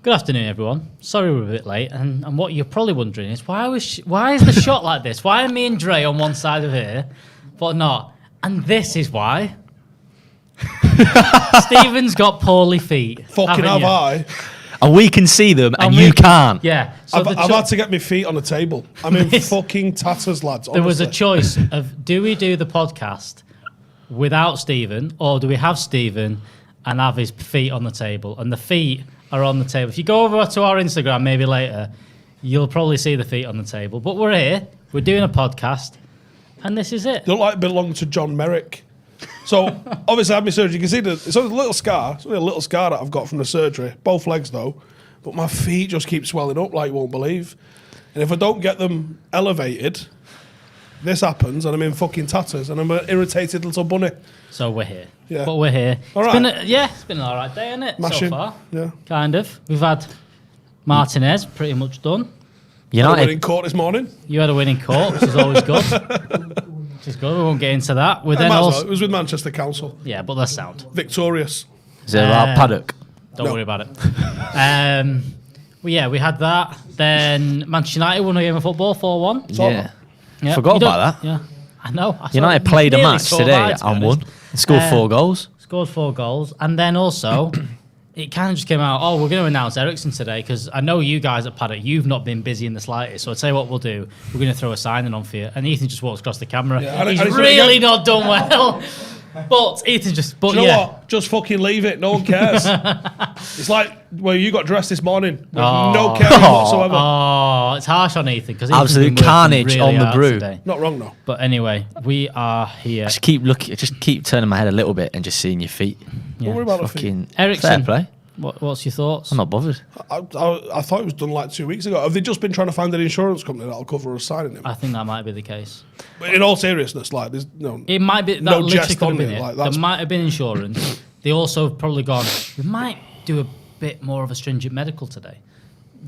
Good afternoon, everyone. Sorry we're a bit late, and what you're probably wondering is why is the shot like this? Why are me and Dre on one side of here, but not? And this is why. Stephen's got poorly feet. Fucking have I. And we can see them, and you can't. Yeah. So I've had to get my feet on the table. I'm in fucking tatters, lads. Honestly. There was a choice of do we do the podcast without Stephen, or do we have Stephen and have his feet on the table? And the feet are on the table. If you go over to our Instagram maybe later, you'll probably see the feet on the table. But we're here, we're doing a podcast, and this is it. They look like belong to John Merrick. So, obviously I had my surgery. You can see it's only a little scar. It's only a little scar that I've got from the surgery. Both legs, though. But my feet just keep swelling up like you won't believe. And if I don't get them elevated, this happens, and I'm in fucking tatters, and I'm an irritated little bunny. So we're here. Yeah. But we're here. All right. It's been an all right day, hasn't it, Mashing. so far? Yeah. Kind of. We've had Martinez pretty much done. United in court this morning. You had a win in court, which is always good. Which is good. We won't get into that. It was with Manchester Council. Yeah, but they're sound. Victorious. Is it about Paddock? Don't worry about it. Well, yeah, we had that. Then Manchester United won a game of football 4-1. Yeah. Forgot about that. Yeah, I know. United played a match today and won. Scored 4 goals. Scored 4 goals. And then also, it kind of just came out, we're going to announce Eriksen today, because I know you guys at Paddock, you've not been busy in the slightest. So I'll tell you what we'll do. We're going to throw a signing on for you. And Ethan just walks across the camera. Yeah, He's really not done well. But Ethan just... But do you know what? Just fucking leave it. No one cares. It's like, you got dressed this morning with no caring whatsoever. Oh, it's harsh on Ethan. Absolute carnage on the Brew. Today. Not wrong, though. But anyway, we are here. I just keep turning my head a little bit and just seeing your feet. Yeah. Don't worry about Fucking Eriksen, fair play. What's your thoughts? I'm not bothered. I thought it was done like 2 weeks ago. Have they just been trying to find an insurance company that'll cover us signing him? I think that might be the case. But in all seriousness, like, there's no... It might be... That no literally jest could have on been it. it. Like, there might have been insurance. They also have probably gone, we might do a bit more of a stringent medical today.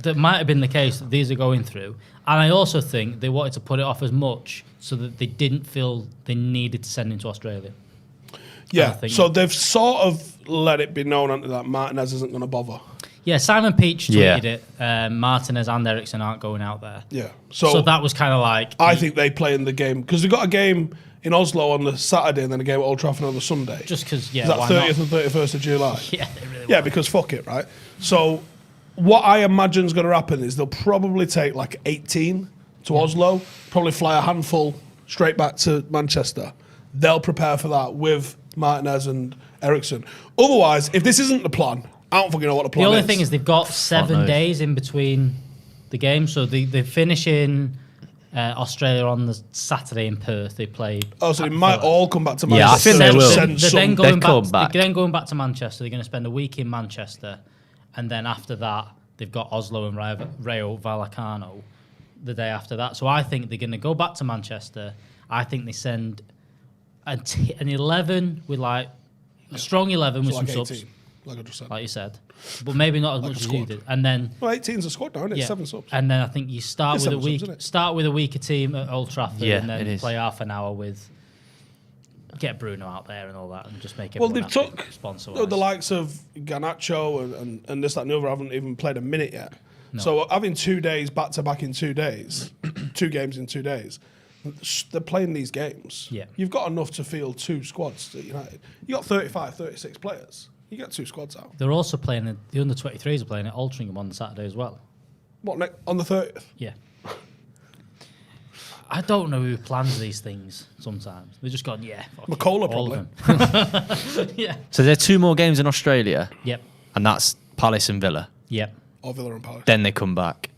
That might have been the case that these are going through. And I also think they wanted to put it off as much so that they didn't feel they needed to send him to Australia. Yeah, so they've sort of let it be known that Martinez isn't going to bother. Yeah, Simon Peach tweeted it. Martinez and Eriksen aren't going out there. Yeah. So that was kind of like... I think they play in the game, because they've got a game in Oslo on the Saturday and then a game at Old Trafford on the Sunday. Just because, yeah, Is that why 30th not? and 31st of July? Yeah, they really Yeah, because fuck it, right? So what I imagine is going to happen is they'll probably take like 18 to Oslo, probably fly a handful straight back to Manchester. They'll prepare for that with Martinez and Eriksen. Otherwise, if this isn't the plan, I don't fucking know what the plan is. The only thing is they've got 7 days in between the games. So they finish in Australia on the Saturday in Perth. They play... Oh, so they might all come back to Manchester. Yeah, I think they will. They're then going back to Manchester. They're going to spend a week in Manchester. And then after that, they've got Oslo and Rayo Vallecano the day after that. So I think they're going to go back to Manchester. I think they send an 11 with like... A strong 11 with some 18, subs. like I just said. Like you said. But maybe not as much as you did. And then... Well, 18's a squad now, isn't it? 7 subs. And then I think you start with a week. Start with a weaker team at Old Trafford, and then play half an hour with... Get Bruno out there and all that, and just make it... Well, they've took the likes of Garnacho and this, that, and the other haven't even played a minute yet. No. So having 2 days back-to-back in 2 days, 2 games in 2 days... They're playing these games. Yeah. You've got enough to field 2 squads at United. You got 35, 36 players. You get 2 squads out. They're also playing, the under-23s are playing at Altrincham on the Saturday as well. What, on the 30th? Yeah. I don't know who plans these things sometimes. They're just going, McCullough probably. Yeah. So there are 2 more games in Australia. Yep. And that's Palace and Villa. Yep. Or Villa and Palace. Then they come back,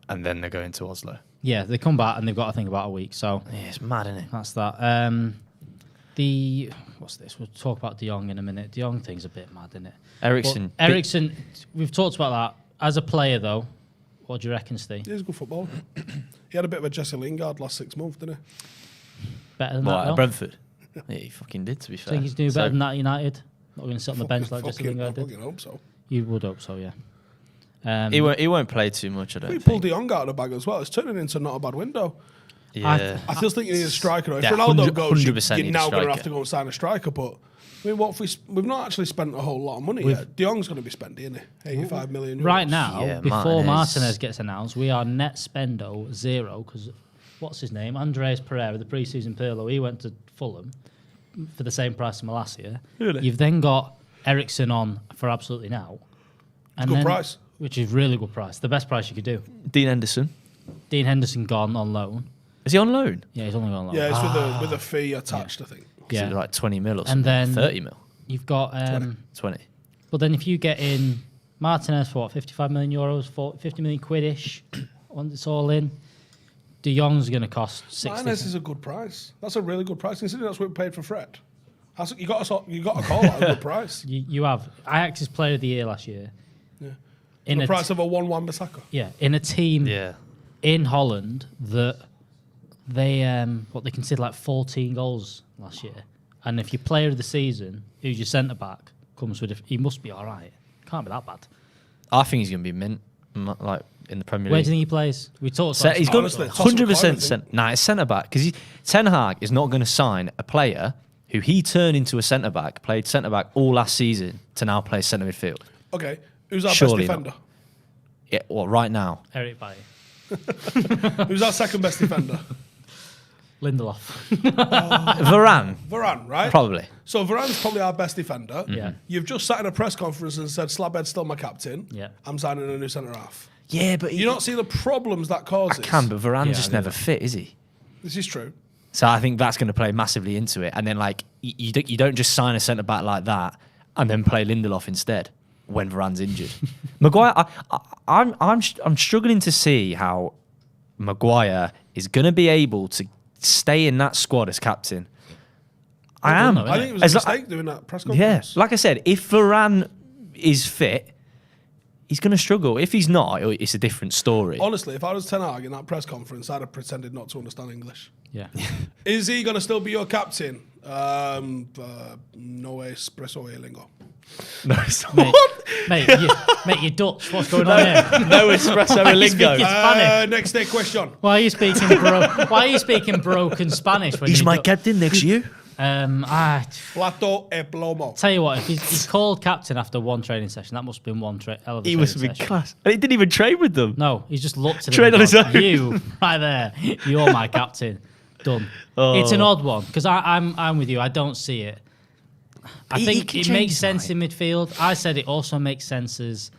and then they're going to Oslo. Yeah, they come back and they've got, I think, about a week. So yeah, it's mad, isn't it? That's that. What's this? We'll talk about De Jong in a minute. De Jong thing's a bit mad, isn't it? Eriksen, we've talked about that. As a player, though, what do you reckon, Steve? He's a good footballer. He had a bit of a Jesse Lingard last 6 months, didn't he? Better than that, at Brentford? Yeah, he fucking did, to be fair. Think he's doing better than that at United? Not going to sit on the bench like Jesse Lingard did? I fucking hope so. You would hope so, yeah. He won't play too much, I don't think. We pulled De Jong out of the bag as well. It's turning into not a bad window. Yeah. I still think you need a striker. If Yeah, Ronaldo goes, 100% you're need a now going to striker. have to go and sign a striker. But I mean, what if we've not actually spent a whole lot of money yet? De Jong's going to be spending, isn't he? 85 million euros. Right now, Yeah, before Martinez. Martinez gets announced, we are net spendo 0 because what's his name? Andreas Pereira, the pre-season Pirlo, he went to Fulham for the same price as Malacia. Really? You've then got Eriksen on for absolutely now. And Good then, price. Which is really good price. The best price you could do. Dean Henderson. Dean Henderson gone on loan. Is he on loan? Yeah, he's only gone on loan. Yeah, it's with a fee attached, I think. Is it like 20 mil or something? And then 30 mil? You've got... 20. But then if you get in Martinez for what, 55 million euros, 50 million quid-ish, once it's all in, De Jong's going to cost 60. Martinez is a good price. That's a really good price, considering that's what we paid for Fred. You got to call that a good price. You have. Ajax's player of the year last year. Yeah. In the a price of a 1-1 Bissaka. Yeah, in a team in Holland that they they consider like 14 goals last year. And if your player of the season, who's your centre-back, comes with he must be all right. Can't be that bad. I think he's going to be mint, like in the Premier League. Where do you think he plays? We talked about He's it. got Honestly, 100%. It's centre back because Ten Hag is not going to sign a player who he turned into a centre back, played centre back all last season to now play centre midfield. Okay, who's our Surely best defender? Yeah, well, right now, Eric Bailly. Who's our second best defender? Lindelof. Varane, right? probably. So Varane's probably our best defender. Yeah. You've just sat in a press conference and said, Slabhead's still my captain. Yeah. I'm signing a new centre-half. Yeah, but You don't see the problems that causes. but Varane Yeah, just I do. never fit, is he? This is true. So I think that's going to play massively into it. And then like you don't just sign a centre back like that and then play Lindelof instead when Varane's injured. Maguire, I'm struggling to see how Maguire is going to be able to stay in that squad as captain. I am. know, I think it was a mistake doing that press Yeah, conference. like I said, if Varane is fit, he's going to struggle. If he's not, it's a different story. Honestly, if I was Ten Hag in that press conference, I'd have pretended not to understand English. Yeah. Is he going to still be your captain? No espresso lingo. No, it's not. Mate, you're Dutch. What's going on here? No espresso Why are you lingo. speaking Spanish? Next day question. Why are you speaking broken Spanish? When He's you're my Dutch? captain next year. Plato e plomo. Tell you what, if he's called captain after one training session, that must have been one hell of a He training must have been session. class. And he didn't even train with them. No, he's just looked at him. Trained and on his gone, own. You right there, you're my captain. Done. Oh. It's an odd one because I'm with you. I don't see it. I He think can it change makes his sense in midfield. I said it also makes sense as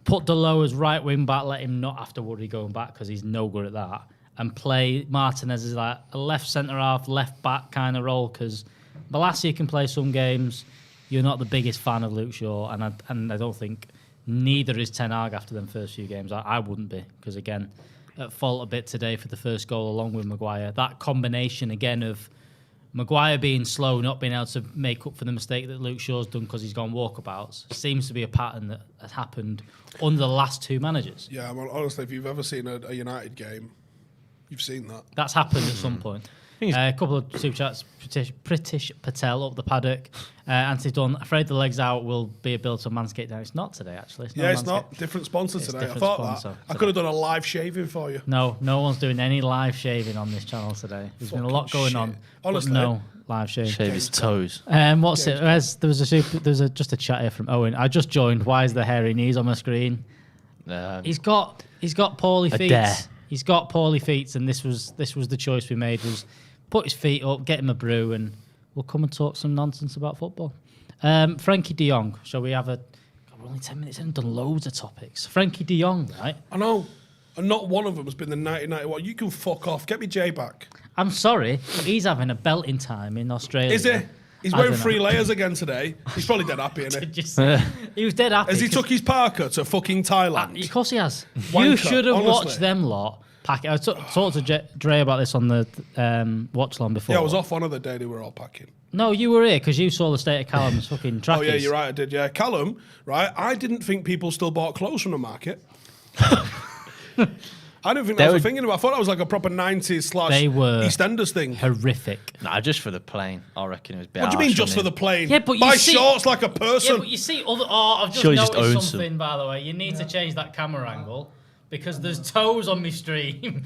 put Delo as right wing back, let him not have to worry going back because he's no good at that, and play Martinez as like a left centre half, left back kind of role because Malacia can play some games. You're not the biggest fan of Luke Shaw, and I don't think neither is Ten Hag after them first few games. I wouldn't be because again, at fault a bit today for the first goal along with Maguire. That combination again of Maguire being slow, not being able to make up for the mistake that Luke Shaw's done because he's gone walkabouts, seems to be a pattern that has happened under the last two managers. Yeah, well, honestly, if you've ever seen a United game, you've seen that. That's happened at some point. A couple of super chats. Pritish Patel up the paddock. Anthony Dunn, afraid the legs out will be a build to Manscaped down. It's not today, actually. It's It's not. Different sponsor today. I different thought sponsor that. I could have done a live shaving for you. No one's doing any live shaving on this channel today. There's been a lot Fucking going shit. on. but Honestly. no live shaving. Shave his toes. What's it? There was just a chat here from Owen. I just joined. Why is the hairy knees on my screen? He's got poorly feet. dare. He's got poorly feet, and this was the choice we made. Was put his feet up, get him a brew, and we'll come and talk some nonsense about football. Frankie de Jong. Shall we have a? God, we're only 10 minutes in and done loads of topics. Frankie de Jong, right? I know. And not one of them has been the 1991. You can fuck off. Get me Jay back. I'm sorry, he's having a belting time in Australia. Is he? He's I wearing don't 3 know. layers again today. He's probably dead happy, isn't he? Did you see? He was dead happy. Has he 'cause- took his parker to fucking Thailand? Of course he has. Wanker, You should have honestly. watched them lot. Pack it. I talked to Dre about this on the watch long before. Yeah, I was off one other day. They were all packing. No, you were here because you saw the state of Callum's fucking trackies. Oh, yeah, you're right. I did, yeah. Callum, right? I didn't think people still bought clothes from the market. I didn't think that was a thing anymore. I thought that was like a proper 90s They were / EastEnders thing. Horrific. Nah, just for the plane. I reckon it was a bit What do you mean harsh just on for the him. plane? Yeah, but you Buy see- shorts like a Yeah, person. but you see other. Oh, I've just Sure, he just noticed owns something, by the way. You need to change that camera angle because there's toes on my stream.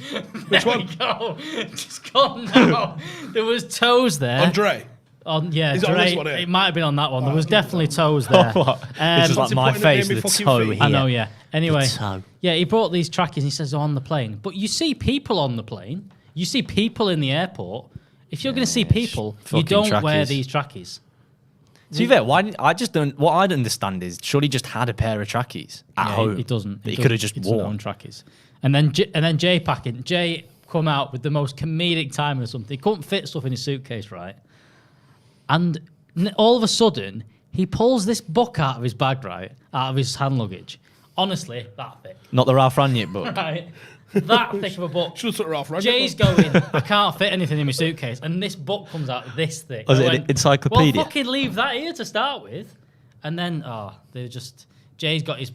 Which there one? we go. Just gone now. There was toes there. Andre. Yeah, Is it on this Dre, one here? it might have been on that one. There was definitely toes there. This is like my putting it face in my with a fucking toe feet? here. I know, yeah. Anyway, The toe. yeah, he brought these trackies and he says, on the plane. But you see people on the plane. You see people in the airport. If you're going to see people, you fucking don't wear trackies. these trackies. To be fair, I just don't. What I don't understand is, surely just had a pair of trackies at Yeah, home. He doesn't. That he could have just doesn't worn. own trackies. And then Jay packing. Jay come out with the most comedic timing or something. He couldn't fit stuff in his suitcase, right? And all of a sudden, he pulls this book out of his bag, right? Out of his hand luggage. Honestly, that thick. Not the Ralph Ranieri book. Right? That thick of a book. Should have took her off, right? Jay's going, I can't fit anything in my suitcase. And this book comes out this thick. Was I it an went, encyclopedia? Well, fucking leave that here to start with. And then, Jay's got his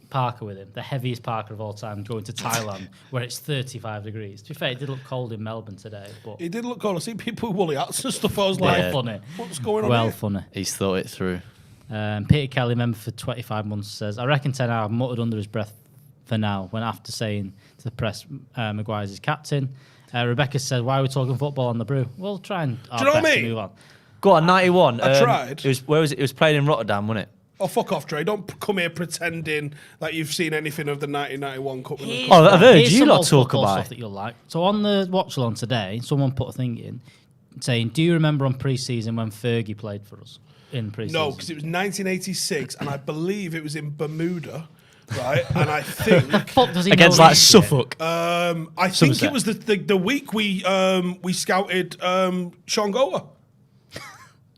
parka with him, the heaviest parka of all time, going to Thailand, where it's 35 degrees. To be fair, it did look cold in Melbourne today. But He did look cool. I see people with woolly hats and stuff. I was well like, funny. what's going on Well here? funny. He's thought it through. Peter Kelly, member for 25 months, says, I reckon Ten Hag muttered under his breath for now, when after saying to the press, Maguire's his captain. Rebecca said, why are we talking football on the Brew? We'll try and you know what I best to mean? move on. Go on, 91. I tried. It was, where was it? It was played in Rotterdam, wasn't it? Oh, fuck off, Dre. Don't come here pretending that you've seen anything of the 1991 Cup. Winners' Cup. Oh, I've heard Here's you some lot old talk football about stuff it. that you'll like. So on the watch along today, someone put a thing in saying, do you remember on pre-season when Fergie played for us in pre-season? No, because it was 1986, and I believe it was in Bermuda, right? And I think... Fuck, does he Against know like these Suffolk. I think Somerset. it was the week we scouted Sean Gower. shit?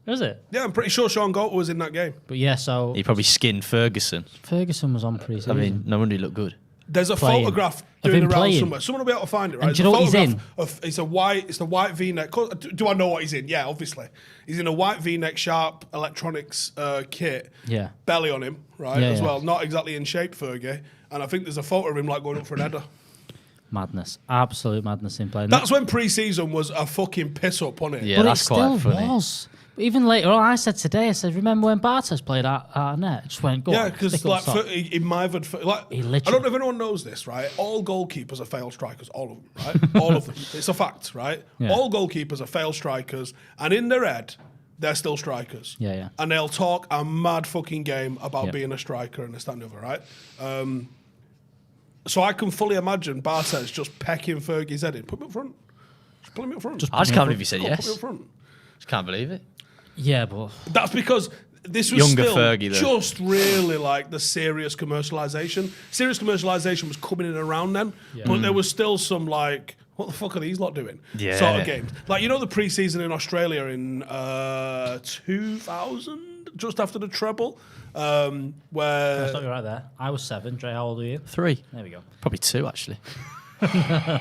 Is it? Yeah, I'm pretty sure Sean Gower was in that game. But yeah, so He probably skinned Ferguson. Ferguson was on pre-season. I mean, no wonder he looked good. There's a Playing. photograph Of doing him around playing. somewhere. Someone will be able to find it, right? And do you know what he's in? It's the white V-neck. Do I know what he's in? Yeah, obviously. He's in a white V-neck Sharp electronics kit. Yeah. Belly on him, right, Yeah, as yeah. well. Not exactly in shape, Fergie. And I think there's a photo of him like going up for an header. Madness. Absolute madness in playing. That's when pre-season was a fucking piss-up, wasn't it? Yeah, but that's it still quite funny. was. But even later on, I said today, remember when Bartos played out net? I just went, go Yeah, on, because stick up top. he mithered. Like, He I literally- don't know if anyone knows this, right? All goalkeepers are failed strikers, all of them, right? All of them. It's a fact, right? Yeah. All goalkeepers are failed strikers, and in their head, they're still strikers. Yeah, yeah. And they'll talk a mad fucking game about Yeah. being a striker and this, that, and the other, right? So I can fully imagine Bartes just pecking Fergie's head in. Put me up front. Just put me up front. I just can't believe you said Put me up yes. front. Just can't believe it. Yeah, but That's because this was Younger still Fergie, though. just really like the serious commercialisation. Serious commercialisation was coming in around then, but there was still some like, what the fuck are these lot doing? Yeah. Sort of games. Like, you know, the pre-season in Australia in 2000, just after the treble, where... stop you right there. I was 7. Dre, how old are you? 3. There we go. Probably 2, actually.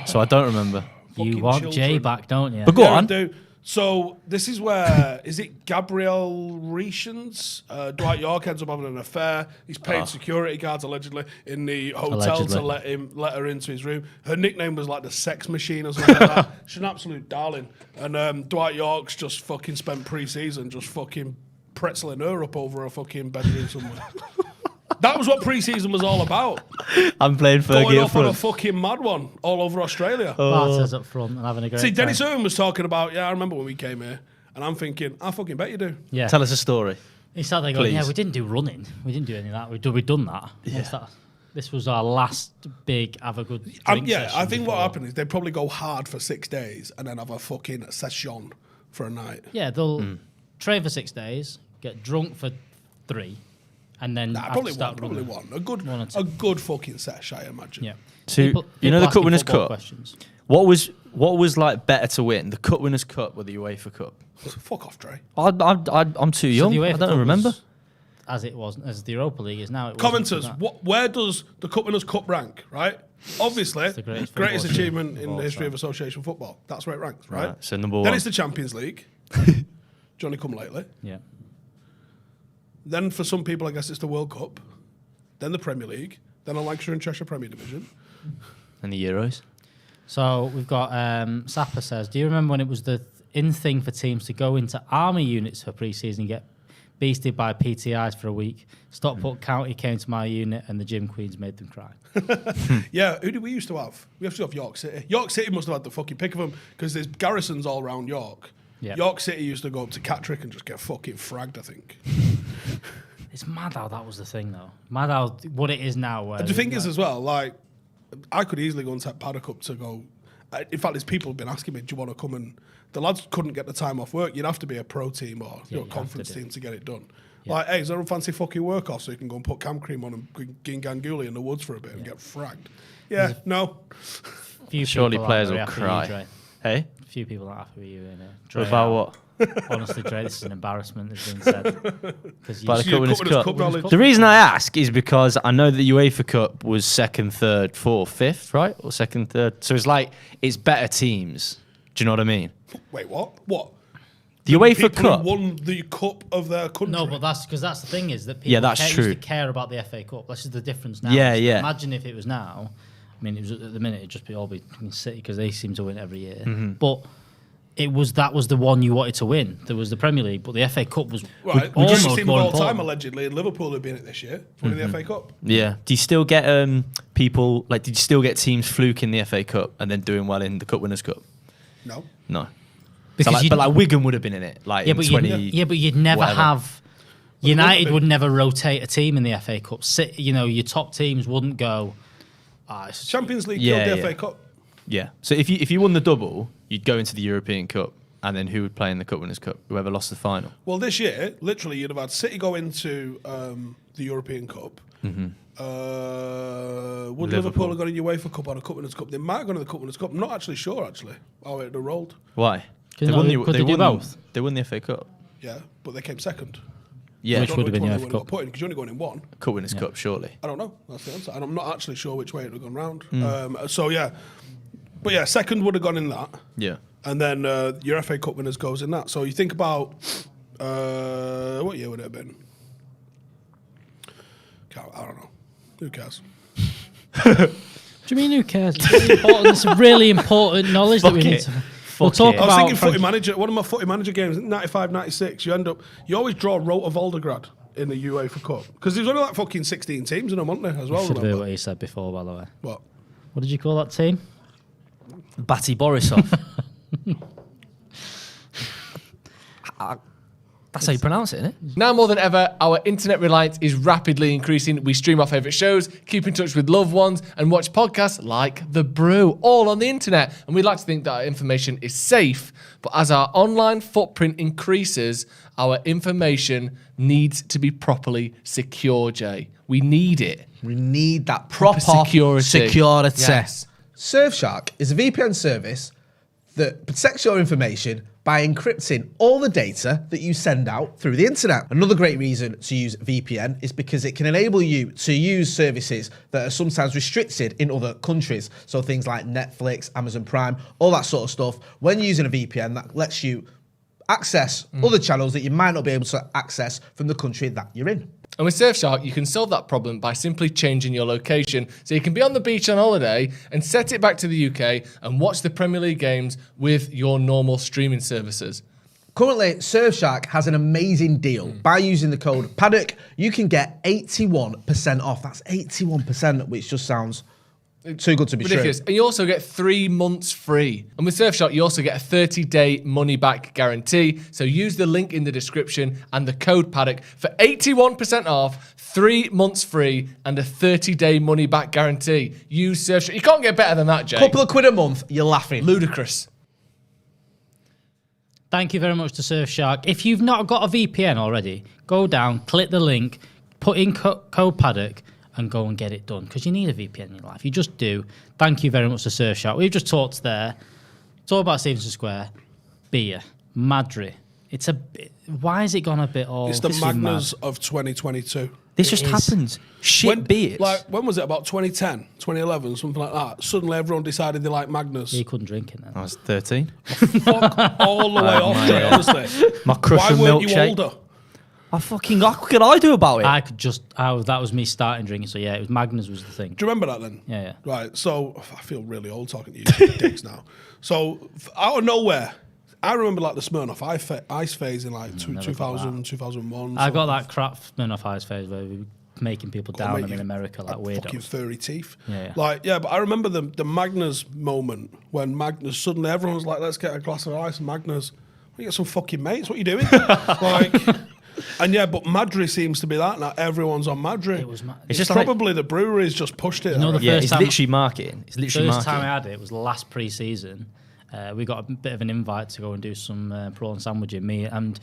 So I don't remember. You Fucking want children. Jay back, don't you? But go Yeah, I on. do. So this is where is it Gabriel Reishens? Dwight York ends up having an affair. He's paid security guards allegedly in the hotel Allegedly. to let her into his room. Her nickname was like the sex machine or something like that. She's an absolute darling. And Dwight York's just fucking spent pre-season just fucking pretzeling her up over a fucking bedroom somewhere. That was what pre-season was all about. I'm playing Going Fergie up off on a front. fucking mad one all over Australia. Bartos up front and having a great See, time. Dennis Irwin was talking about, yeah, I remember when we came here, and I'm thinking, I fucking bet you do. Yeah. Tell us a story. He sat there going, Please. yeah, we didn't do running. We didn't do any of that. We'd done that. What's that? This was our last big have a good drink Yeah, session I think what before. happened is they'd probably go hard for 6 days and then have a fucking session for a night. Yeah, they'll train for 6 days, get drunk for 3, and then Nah, have probably to one, start probably running. one. A or two. good fucking sesh, I imagine. Yeah. So, you know the people Cup asking Winners' football Cup? questions. What was like better to win, the Cup Winners' Cup or the UEFA Cup? Fuck off, Dre. I'm too young. the I UEFA don't Cup remember. was as it was, as the Europa League is now. It wasn't Commenters, for that. where does the Cup Winners' Cup rank, right? Obviously, the greatest greatest football achievement team in of the all history time. of association football. That's where it ranks, right? Right, so number Then one. it's the Champions League. Johnny come lately. Yeah. Then for some people, I guess it's the World Cup. Then the Premier League. Then a Lancashire and Cheshire Premier Division. And the Euros. So we've got Sapper says, do you remember when it was the in thing for teams to go into army units for pre-season and get beasted by PTIs for a week. Stockport County came to my unit and the gym queens made them cry. Yeah, who did we used to have? We used to have York City. York City must have had the fucking pick of them because there's garrisons all around York. Yeah. York City used to go up to Catterick and just get fucking fragged, I think. It's mad how that was the thing, though. Mad how what it is now. Where The thing is, as well, like, I could easily go and set Paddock up to go. In fact, there's people have been asking me, do you want to come and... The lads couldn't get the time off work. You'd have to be a pro team or a conference team to get it done. Yeah. Like, hey, is there a fancy fucking work off so you can go and put cam cream on and ginganguli in the woods for a bit and get fragged? Yeah, no. Surely players will cry. Hey? A few people aren't happy with you. About what? Honestly, Dre, this is an embarrassment that's been said. The reason I ask is because I know the UEFA Cup was 2nd, 3rd, 4th, 5th, right? Or 2nd, 3rd. So it's like, it's better teams. Do you know what I mean? Wait, what? What? The UEFA people Cup who won the cup of their country. No, but that's because that's the thing is that people used to care about the FA Cup. That's just the difference now. Yeah, yeah. Imagine if it was now. I mean, it was at the minute it'd just be all be City because they seem to win every year. But that was the one you wanted to win. There was the Premier League, but the FA Cup was almost almost team more of all important. time allegedly, and Liverpool have been it this year for winning the FA Cup. Yeah. Do you still get people like? Did you still get teams fluking the FA Cup and then doing well in the Cup Winners' Cup? No. Because but like Wigan would have been in it. Like but you'd never have. United would never rotate a team in the FA Cup. Your top teams wouldn't go. Champions League killed the FA Cup. Yeah. So if you won the double, you'd go into the European Cup, and then who would play in the Cup Winners' Cup? Whoever lost the final. Well, this year, literally, you'd have had City go into the European Cup. Would Liverpool have gone in UEFA Cup or a Cup Winners' Cup? They might have gone in the Cup Winners' Cup. I'm not actually sure, how it would have rolled. Why? They won both. They won the FA Cup. Yeah, but they came second. Yeah, which would have been the FA Cup. Because you're only going in one. Cup Winners' Cup, surely. I don't know. That's the answer. And I'm not actually sure which way it would have gone round. So, yeah. But, yeah, second would have gone in that. Yeah. And then your FA Cup Winners goes in that. So you think about... what year would it have been? I don't know. Who cares? Do you mean who cares? It's really important. It's really important knowledge that we need to... We'll talk about... I was thinking footy manager. One of my footy manager games, 95, 96, you always draw Rota Volgograd in the UEFA Cup. Because there's only like fucking 16 teams in them, aren't there, as well? Should do what he said before, by the way. What? What did you call that team? Batty Borisov. That's how you pronounce it, isn't it? Now more than ever, our internet reliance is rapidly increasing. We stream our favourite shows, keep in touch with loved ones, and watch podcasts like The Brew, all on the internet. And we'd like to think that our information is safe, but as our online footprint increases, our information needs to be properly secure, Jay. We need it. We need that proper security. Yes. Surfshark is a VPN service that protects your information by encrypting all the data that you send out through the internet. Another great reason to use VPN is because it can enable you to use services that are sometimes restricted in other countries. So things like Netflix, Amazon Prime, all that sort of stuff. When using a VPN, that lets you access other channels that you might not be able to access from the country that you're in. And with Surfshark, you can solve that problem by simply changing your location. So you can be on the beach on holiday and set it back to the UK and watch the Premier League games with your normal streaming services. Currently, Surfshark has an amazing deal. By using the code Paddock, you can get 81% off. That's 81%, which just sounds too good to be ridiculous. true. And you also get 3 months free. And with Surfshark, you also get a 30-day money-back guarantee. So use the link in the description and the code Paddock for 81% off, 3 months free, and a 30-day money-back guarantee. Use Surfshark. You can't get better than that, Jay. Couple of quid a month, you're laughing. Ludicrous. Thank you very much to Surfshark. If you've not got a VPN already, go down, click the link, put in code Paddock, and go and get it done, because you need a VPN in your life. You just do. Thank you very much to Surfshark. We've just talked there. Talk about Stevenson Square, beer, Madrid. It's a bit... Why has it gone a bit all... It's the Magners of 2022. This just happens. Beers. When was it? About 2010, 2011, something like that. Suddenly everyone decided they like Magners. You couldn't drink it then. I was 13. Fuck all the way off, Jay, honestly. My crush Why and weren't you milkshake. older? What could I do about it? I could just... that was me starting drinking, so yeah, it was Magners was the thing. Do you remember that then? Yeah. Right, so I feel really old talking to you dicks now. So out of nowhere, I remember like the Smirnoff Ice phase in like 2000, 2001. I got that crap Smirnoff Ice phase where we were making people down them in America like fucking weirdos. furry teeth. Yeah. But I remember the Magners moment when Magners suddenly everyone was like, let's get a glass of ice and Magners. We get some fucking mates. What are you doing? But Madrid seems to be that now. Everyone's on Madrid. It's just probably the breweries just pushed it. It's literally marketing. It's literally first marketing. time I had it was last pre-season. We got a bit of an invite to go and do some prawn sandwiching. Me and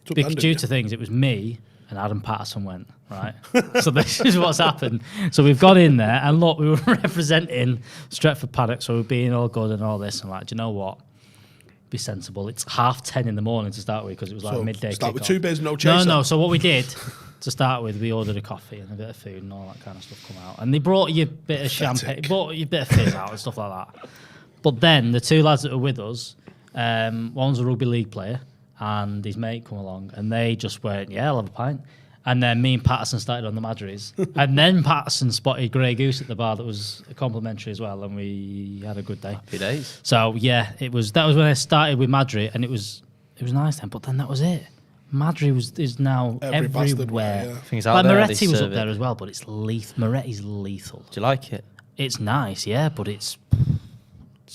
due to things, it was me and Adam Patterson went, right? So this is what's happened. So we've gone in there and look, we were representing Stretford Paddock, so we're being all good and all this. And like, do you know what? Be sensible. It's 10:30 in the morning to start with because it was like midday. Start with kickoff. 2 beers, no chaser. No. So what we did to start with, we ordered a coffee and a bit of food and all that kind of stuff come out. And they brought you a bit of champagne, brought you a bit of fizz out and stuff like that. But then the two lads that were with us, one's a rugby league player and his mate come along and they just went, yeah, I'll have a pint. And then me and Patterson started on the Madries. And then Patterson spotted Grey Goose at the bar that was complimentary as well, and we had a good day. Happy days. So yeah, that was when I started with Madrid, and it was nice then. But then that was it. Madrid is now everywhere. Yeah. Things out there, Moretti was up there as well, but it's lethal. Moretti's lethal. Do you like it? It's nice, yeah, but it's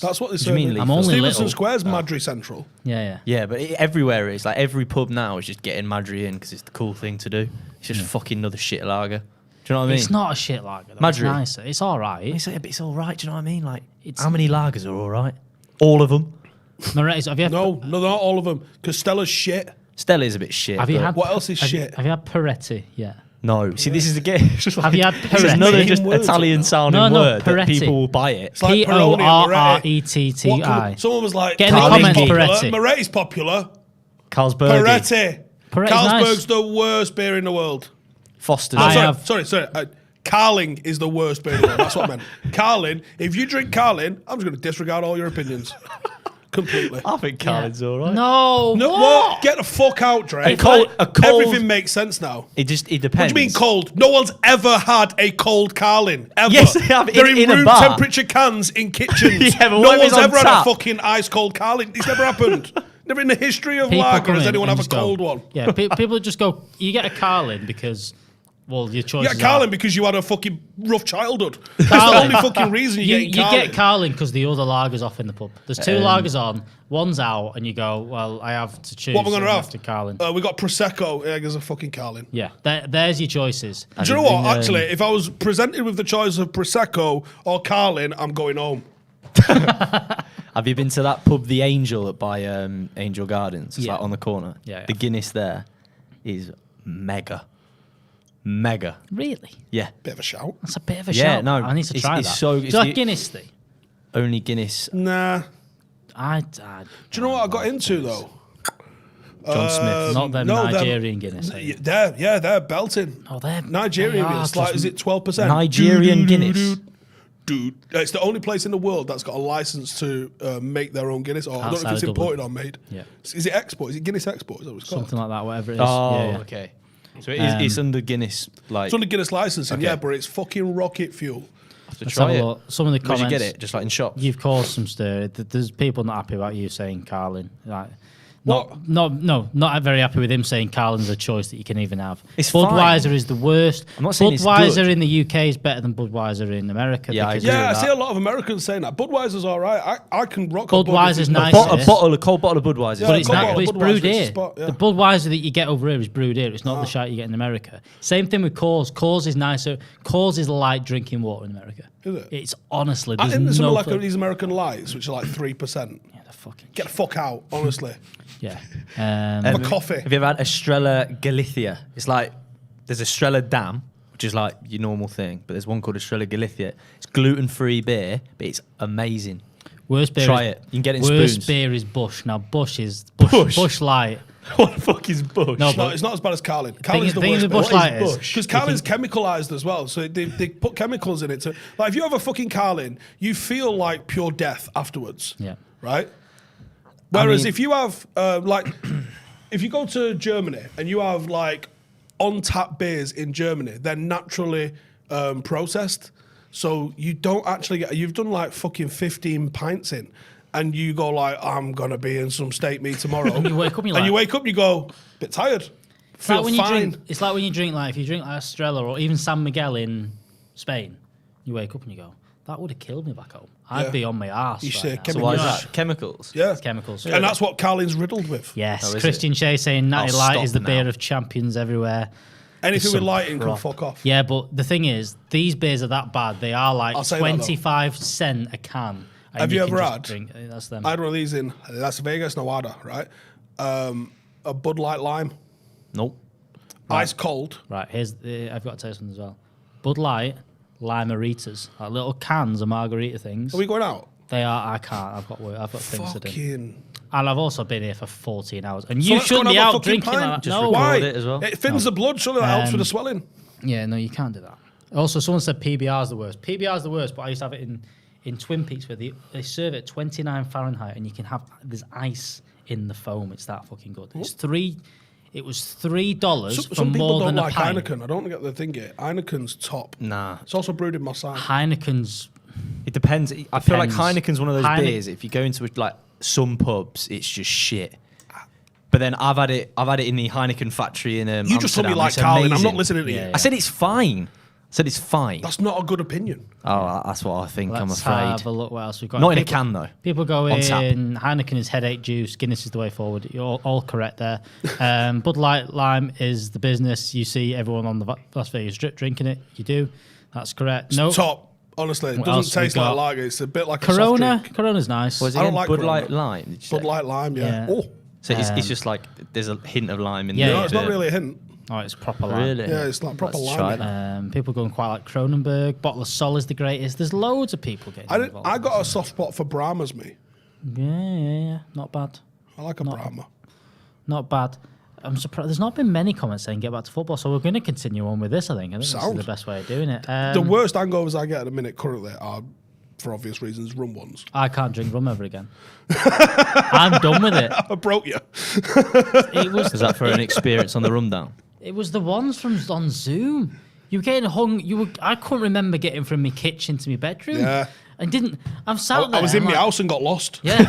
That's what they Do say. you mean I'm only Stevenson little. Square's Madrid Central. yeah. Yeah, but everywhere it's like every pub now is just getting Madrid in because it's the cool thing to do. It's just fucking another shit lager. Do you know what I mean? It's not a shit lager. Though. Madrid. It's nicer. It's all right. It's all right. Do you know what I mean? Like, how many lagers are all right? All of them. Moretti's. Have you had, No, not all of them. Because Stella's shit. Stella's a bit shit. Have you but- had? What else is shit? Have you had Peretti? Yeah. No. See, this is the game. Have you had This is Peretti? another just Words. Italian sounding No, word that Peretti. people will buy it. It's like Peroni and Moretti. P-O-R-R-E-T-T-I. Someone was like, Get in the Carling's comments, popular. Peretti. Moretti's popular. Carlsberg. Peretti. Peretti's Carlsberg's nice. the worst beer in the world. Foster's. Sorry. Carling is the worst beer in the world. That's what I meant. Carling. If you drink Carling, I'm just going to disregard all your opinions. Completely. I think Carling's all right. No, No, what? get the fuck out, Drake. A cold- Everything makes sense now. It depends. What do you mean cold? No one's ever had a cold Carling, ever. Yes, they have, They're in in a room bar. temperature cans in kitchens. Yeah, but no what if it's one's on ever had tap? a fucking ice cold Carling. It's never happened. Never in the history of People lager come has in anyone and have a just go- cold one. Yeah, people just go, you get a Carling because, well, your choice You get Carling because you had a fucking rough childhood. That's the Carling. only fucking reason you you get Carling. get Carling because the other lager's off in the pub. There's two lagers on, one's out, and you go, well, I have to choose. What am I going to so I'm have? to Carling. We got Prosecco. Yeah, there's a fucking Carling. Yeah, there's your choices. Do you know what? Actually, if I was presented with the choice of Prosecco or Carling, I'm going home. Have you been to that pub, The Angel, by Angel Gardens? It's Yeah. like on the corner. Yeah. The Guinness there is mega. Mega. Really? Yeah. Bit of a shout. That's a bit of a Yeah, shout. no, I need to it's- try it's that. so- Do it's you like the- Guinness thing? Only Guinness. Nah. Do Do you know what I got into though? John Smith. Not them no, Nigerian Guinness. eh? They're belting. Oh, they're Nigerian they are Guinness, like, just- is it 12%? Nigerian Guinness. Dude, it's the only place in the world that's got a license to make their own Guinness. Or I don't know Outside if it's of Dublin. imported or made. Yeah. Is it export? Is it Guinness export? Is that what it's called? Something like that, whatever it is. Oh, Yeah, yeah. okay. So it's under Guinness, like, It's under Guinness licensing, Okay. yeah, but it's fucking rocket fuel. have to Let's try have a it. look. Some of the Where'd comments. you get it? Just like in shops? You've caused some stir. There's people not happy about you saying Carlin. Like, What? not very happy with him saying Carlin's a choice that you can even have. It's Budweiser fine. is the worst. I'm not saying it's Budweiser good. in the UK is better than Budweiser in America. Yeah, I because agree Yeah, I with see that. a lot of Americans saying that. Budweiser's all right. I can rock a Budweiser's Bud. nice. A cold bottle of Budweiser. Yeah, But it's Cold not. bottle But it's Budweiser brewed is a here. spot, yeah. The Budweiser that you get over here is brewed here. It's not the shite you get in America. Same thing with Coors. Coors is nicer. Coors is like drinking water in America. Is it? It's honestly. I There's think there's no some like flavour. these American lights, which are like 3%. Yeah, they're fucking. Get the fuck out, honestly. Yeah. For coffee. Have you ever had Estrella Galicia? It's like there's Estrella Dam, which is like your normal thing, but there's one called Estrella Galicia. It's gluten-free beer, but it's amazing. Worst beer. Try is, it. You can get it in worst spoons. beer is Bush. Now Bush is Bush? Bush Light. What the fuck is Bush? No, It's not as bad as Carling. thing Carling's the with worst. Bush Light is Because Carling's chemicalized as well, so they put chemicals in it. To, like if you have a fucking Carling, you feel like pure death afterwards. Yeah. Right. Whereas mean- if you have like, if you go to Germany and you have like on tap beers in Germany, they're naturally processed, so you don't actually get. You've done like fucking 15 pints in. and you go like, I'm gonna be in some steak meat tomorrow. And you wake up and you're and like, you wake up, you go, bit tired. it's like Feel when you fine. drink. It's like when you drink like if you drink like Estrella or even San Miguel in Spain. You wake up and you go, that would have killed me back home. I'd be on my arse. You right say now. chemical- So why is Yeah. that? Chemicals? Yeah. It's chemicals. And that's what Carling's riddled with. Yes, Oh, is Christian Shea saying Natty I'll Light stop is the beer now. of champions everywhere. Anything It's with some lighting can crap. fuck off. Yeah, but the thing is, these beers are that bad. They are like I'll say that, though. 25 cents a can. and Have you can ever just had? Drink. That's them. I had one of these in Las Vegas, Nevada, right? A Bud Light Lime, Nope. ice cold. Right, I've got to tell you something as well. Bud Light, Lime-A-Ritas, like little cans of margarita things. Are we going out? They are. I can't. I've got things to do. Fucking. And I've also been here for 14 hours. And So you let's go shouldn't and be have a out fucking drinking pint. like that. Just No. record Why? it as well. It thins the blood, surely that helps with the swelling. Yeah, no, you can't do that. Also, someone said PBR is the worst. PBR is the worst, but I used to have it in Twin Peaks where they serve it at 29 Fahrenheit and you can have, there's ice in the foam. It's that fucking good. It was $3 for Some people more don't than a like pint. Heineken. I don't get the thing here. Heineken's top. Nah. It's also brewed in Marseille. Heineken's, It depends. I feel like Depends. Heineken's one of those beers. If you go into like some pubs, it's just shit. But then I've had it in the Heineken factory in You just told me Amsterdam. like It's Carling. I'm amazing. not listening to you. Yeah, I said it's fine. That's not a good opinion. Oh, that's what I think. I'm let's afraid. have a look what else we've got. Not in a People- can though. People go On tap. in, Heineken is headache juice, Guinness is the way forward. You're all correct there. Bud Light Lime is the business. You see everyone on the Las Vegas Strip drinking it. You do. That's correct. No. Top. Honestly, it What else doesn't we taste like got? lager. It's a bit like a soft Corona. drink. Corona's nice. Was it I don't again? like Bud Corona. Light Lime? Did you say? Bud Light Lime, yeah. Yeah. Oh, So it's just like there's a hint of lime in Yeah, there. no, it's not really a hint. Oh, it's proper lime. Really? Yeah, it's like proper Let's lime. try yeah. that. People going quite like Kronenberg. Bottle of Sol is the greatest. There's loads of people getting involved. I got a soft spot for Brahmas, me. Yeah. Not bad. I like a Brahma. Not bad. I'm surprised. There's not been many comments saying get back to football, so we're going to continue on with this. I think this is Sound. the best way of doing it. The worst hangovers I get at the minute currently are, for obvious reasons, rum ones. I can't drink rum ever again. I'm done with it. I broke you. It was. Is that for an experience on the rundown? It was the ones from on Zoom. You were getting hung. I couldn't remember getting from my kitchen to my bedroom. Yeah. I didn't. I'm sat there. I was in I'm my like, house and got lost. Yeah.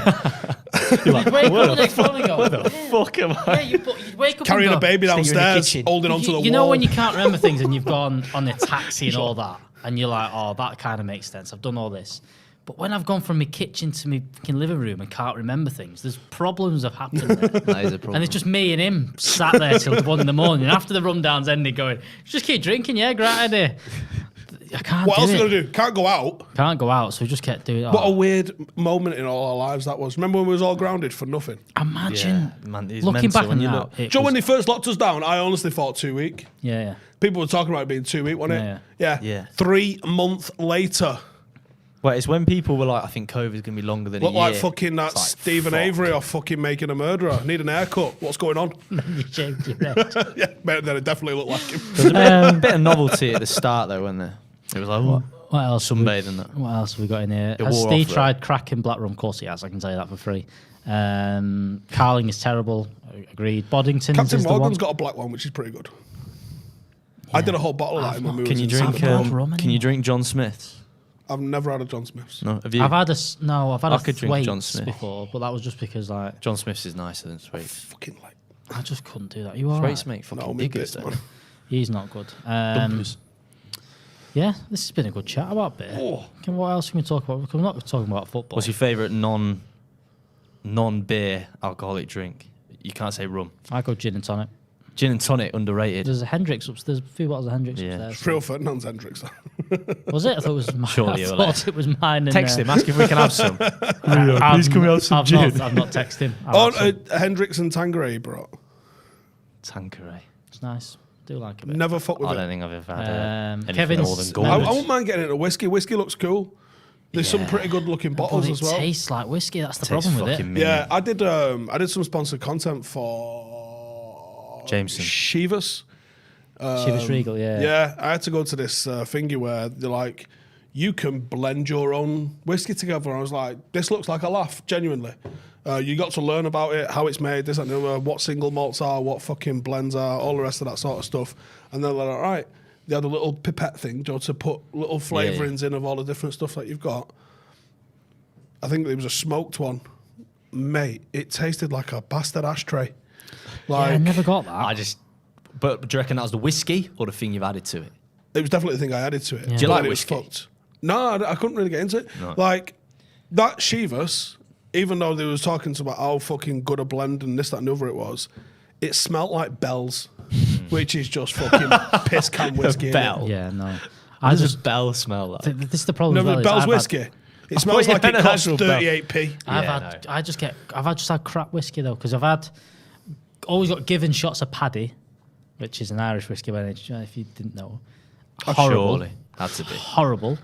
You'd wake up the next morning and go, what the Fuck am I? Yeah, you'd wake up Carrying and a go, baby Stay in the downstairs, kitchen. holding onto the wall. You know when you can't remember things and you've gone on a taxi and all that, and you're like, oh, that kind of makes sense. I've done all this. But when I've gone from my kitchen to my fucking living room and can't remember things, there's problems have happened there. That is a problem. And it's just me and him sat there till 1 a.m. After the rundown's ended, going, just keep drinking, yeah, great idea. I can't What do else are it. you going to do? Can't go out. Can't go out, so we just kept doing it. What a weird moment in all our lives that was. Remember when we was all grounded for nothing? Imagine Yeah, man, it's looking mental back when on you that. look. it Joe, was- when they first locked us down, I honestly thought 2 weeks. yeah. People were talking about it being 2 weeks, wasn't it? Yeah. 3 months later. Well, it's when people were like, I think COVID's going to be longer than Look a year. like fucking that It's like, Stephen fuck. Avery or fucking Making a Murderer. Need an haircut. What's going on? You shaved your head. Yeah, mate, then it definitely looked like him. There's a bit of novelty at the start, though, wasn't there? It was like, oh, What else? sunbathing that. What else have we got in here? It Has wore Steve off, tried cracking black rum? Of course he has. I can tell you that for free. Carling is terrible. Agreed. Boddington's Captain is the one. Morgan's got a black one, which is pretty good. I did a whole bottle of that in when we Can was you in drink? Singapore. I've rum Can you drink John Smith's? I've never had a John Smith's. No, have you? I've had I've had I a could drink John Thwaites Smith. before, but that was just because like John Smith's is nicer than Sweet. Fucking like, I just couldn't do that. You are Sweet's right. make fucking no, me diggers, bits, though. man. He's not good. Dumpers. Yeah, this has been a good chat about beer. What else can we talk about? We're not talking about football. What's your favourite non-beer alcoholic drink? You can't say rum. I go gin and tonic. Gin and tonic, underrated. There's a Hendrix upstairs. There's a few bottles of Hendrix Yeah. upstairs. Real Ferdinand's Hendrix. Was it? I thought it was mine. Surely I you're thought it was mine. And, Text him, ask if we can have some. please can we have some gin? I've not texted him. Oh, Hendrix and Tanqueray he brought. Tanqueray. It's nice. Do like a bit. Never fuck with I it. don't think I've ever had anything Kevin's- more than I gold. wouldn't mind getting into whiskey. Whiskey looks cool. There's some pretty good looking But bottles it as well. tastes like whiskey. That's the Tastes problem with it. fucking minging. Yeah, I did some sponsored content for Jameson. Chivas. Chivas Regal, yeah. Yeah, I had to go to this thingy where they're like, you can blend your own whiskey together. And I was like, this looks like a laugh, genuinely. You got to learn about it, how it's made, this and the other, what single malts are, what fucking blends are, all the rest of that sort of stuff. And they're like, all right. They had a little pipette thing, to put little flavourings in of all the different stuff that you've got. I think it was a smoked one. Mate, it tasted like a bastard ashtray. Like, I never got that. But do you reckon that was the whiskey or the thing you've added to it? It was definitely the thing I added to it. Yeah. Do you like It was whiskey? fucked. No, I couldn't really get into it. No. Like, that Chivas, even though they was talking about how fucking good a blend and this, that and the other it was, it smelt like Bell's, which is just fucking piss can whiskey. Bell. Yeah, no. How does a bell smell like? This is the problem. No, as well, but is Bell's I've whiskey. It smells you like it meant an costs actual Bell. 38p. I've just had crap whiskey though, because I've always got given shots of Paddy, which is an Irish whiskey by nature, if you didn't know. Horrible. Surely. Had to be. Horrible.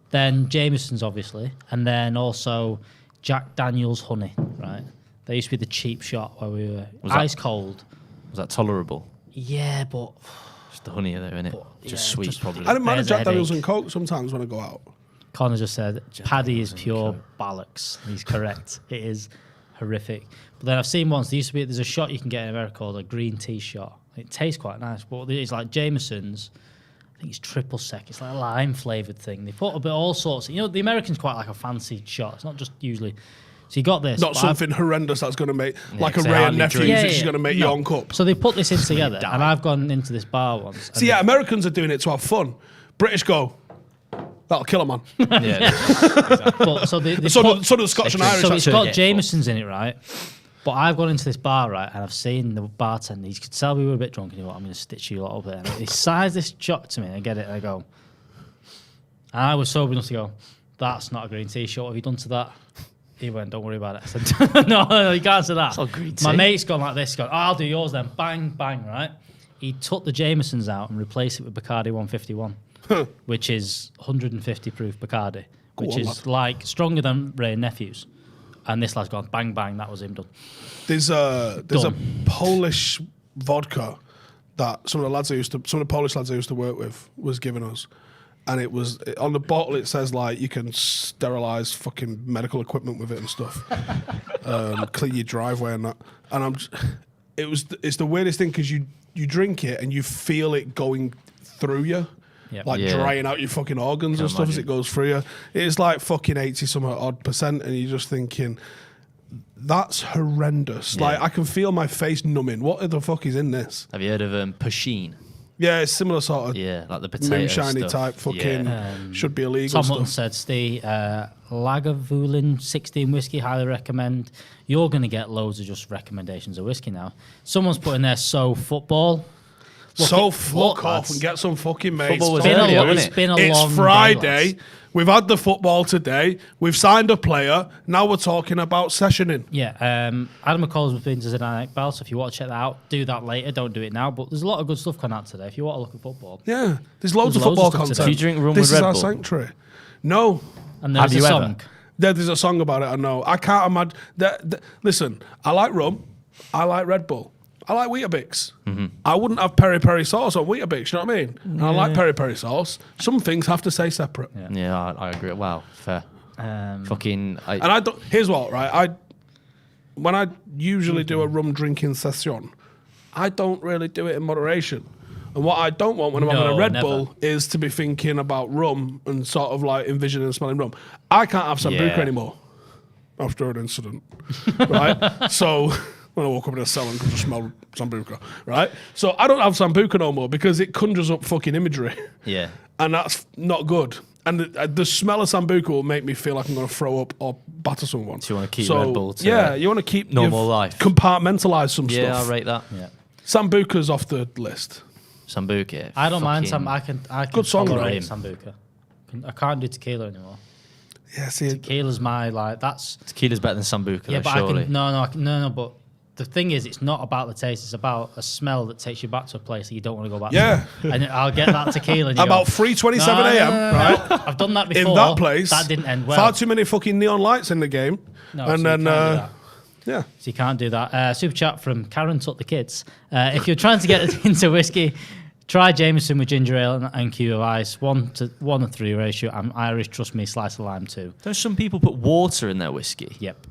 Then Jameson's obviously, and then also Jack Daniel's honey, right? They used to be the cheap shot where we were ice cold. Was that tolerable? Yeah, but Just the honey there, innit? Just sweet, probably. I don't mind a There's a Jack Daniels headache. and Coke sometimes when I go out. Connor just said Paddy is pure bollocks. He's correct. It is horrific. But then I've seen once, there's a shot you can get in America called a green tea shot. It tastes quite nice, but it's like Jameson's. I think it's triple sec. It's like a lime flavoured thing. They put a bit all sorts. You know, the American's quite like a fancy shot. It's not just usually. So you got this. Not but something horrendous that's going to make, like a because they Ray and hardly Nephews, drink. which is going to make you on cup. So they put this in together, and I've gone into this bar once. See, yeah, Americans are doing it to have fun. British go, that'll kill a man. Yeah. But, so they So put, do the Scotch and Irish. so it's actually. got Jameson's in it, right? But I've gone into this bar, right, and I've seen the bartender. He could tell we were a bit drunk, and he went, I'm going to stitch you a little bit. And he sized this shot to me, and I get it, and I go, and I was sober enough to go, that's not a green tea shot. What have you done to that? He went, don't worry about it. I said, no, you can't say that. It's not green My tea. mate's gone like this, gone, I'll do yours then. Bang, bang, right? He took the Jameson's out and replaced it with Bacardi 151, which is 150 proof Bacardi, which on, is lad. like stronger than Ray and Nephews. And this lad's gone, bang, bang, that was him done. There's a Done. Polish vodka that some of the Polish lads I used to work with was giving us, and it was on the bottle. It says like you can sterilize fucking medical equipment with it and stuff, clean your driveway and that. And it's the weirdest thing because you drink it and you feel it going through you. Yep. Like Yeah. drying out your fucking organs Can and stuff as imagine. it goes through you. It's like fucking 80% and you're just thinking, that's horrendous. Yeah. Like I can feel my face numbing. What the fuck is in this? Have you heard of Pusheen? Yeah, it's similar sort of Yeah, like the potato moonshiny stuff. type fucking Yeah. should be illegal Tom Hutton stuff. said, Steve, Lagavulin 16 whiskey, highly recommend. You're going to get loads of just recommendations of whiskey now. Someone's put in there, so football. So Look, fuck off lads. and get some fucking mates. Football was Fuck earlier, off. wasn't It's been a It's long Friday. day, lads. We've had the football today. We've signed a player. Now we're talking about sessioning. Yeah, Adam McCall's been to Zidane Bell, so if you want to check that out, do that later. Don't do it now. But there's a lot of good stuff coming out today. If you want to look at football, Yeah, there's loads of There's loads football of stuff content. today. Do you drink rum this with is Red our Bull? sanctuary. No. and there's Have a you song. ever? There's a song about it, I know. I can't imagine. Listen, I like rum. I like Red Bull. I like Weetabix. I wouldn't have peri-peri sauce on Weetabix, you know what I mean? And I like peri-peri sauce. Some things have to stay separate. Yeah, I agree. Wow, fair. Fucking. And I don't. Here's what, right? When I usually do a rum drinking session, I don't really do it in moderation. And what I don't want when I'm having a No, Red never. Bull is to be thinking about rum and sort of like envisioning and smelling rum. I can't have Sambuca Yeah. anymore after an incident, right? So when I woke up in a cell and could just smell Sambuca, right? So I don't have Sambuca no more because it conjures up fucking imagery. Yeah. And that's not good. And the smell of Sambuca will make me feel like I'm going to throw up or batter someone. So you wanna keep Red Bull to yeah, you want to keep normal you've life. Compartmentalize some Yeah, stuff. I'll rate that. Yeah. Sambuca's off the list. Sambuca. I don't mind fucking- some. I can Good song, tolerate though. Sambuca. I can't do tequila anymore. Yeah, see, Tequila's my like. That's Tequila's better than Sambuca, yeah, though, but surely. I can no. But the thing is, it's not about the taste. It's about a smell that takes you back to a place that you don't want to go back Yeah. to. And I'll get that tequila. And you about go, 3:27 "No, a.m. no, no, right? no. I've done that In before. that place, That didn't end well. Far too many fucking neon lights in the game, No, and so then you can't do that. yeah, So you can't do that. Super chat from Karen Tuck the Kids. If you're trying to get into whiskey, try Jameson with ginger ale and cube of ice. 1:3 ratio. I'm Irish, trust me. Slice of lime too. Don't some people put water in their whiskey? Yep.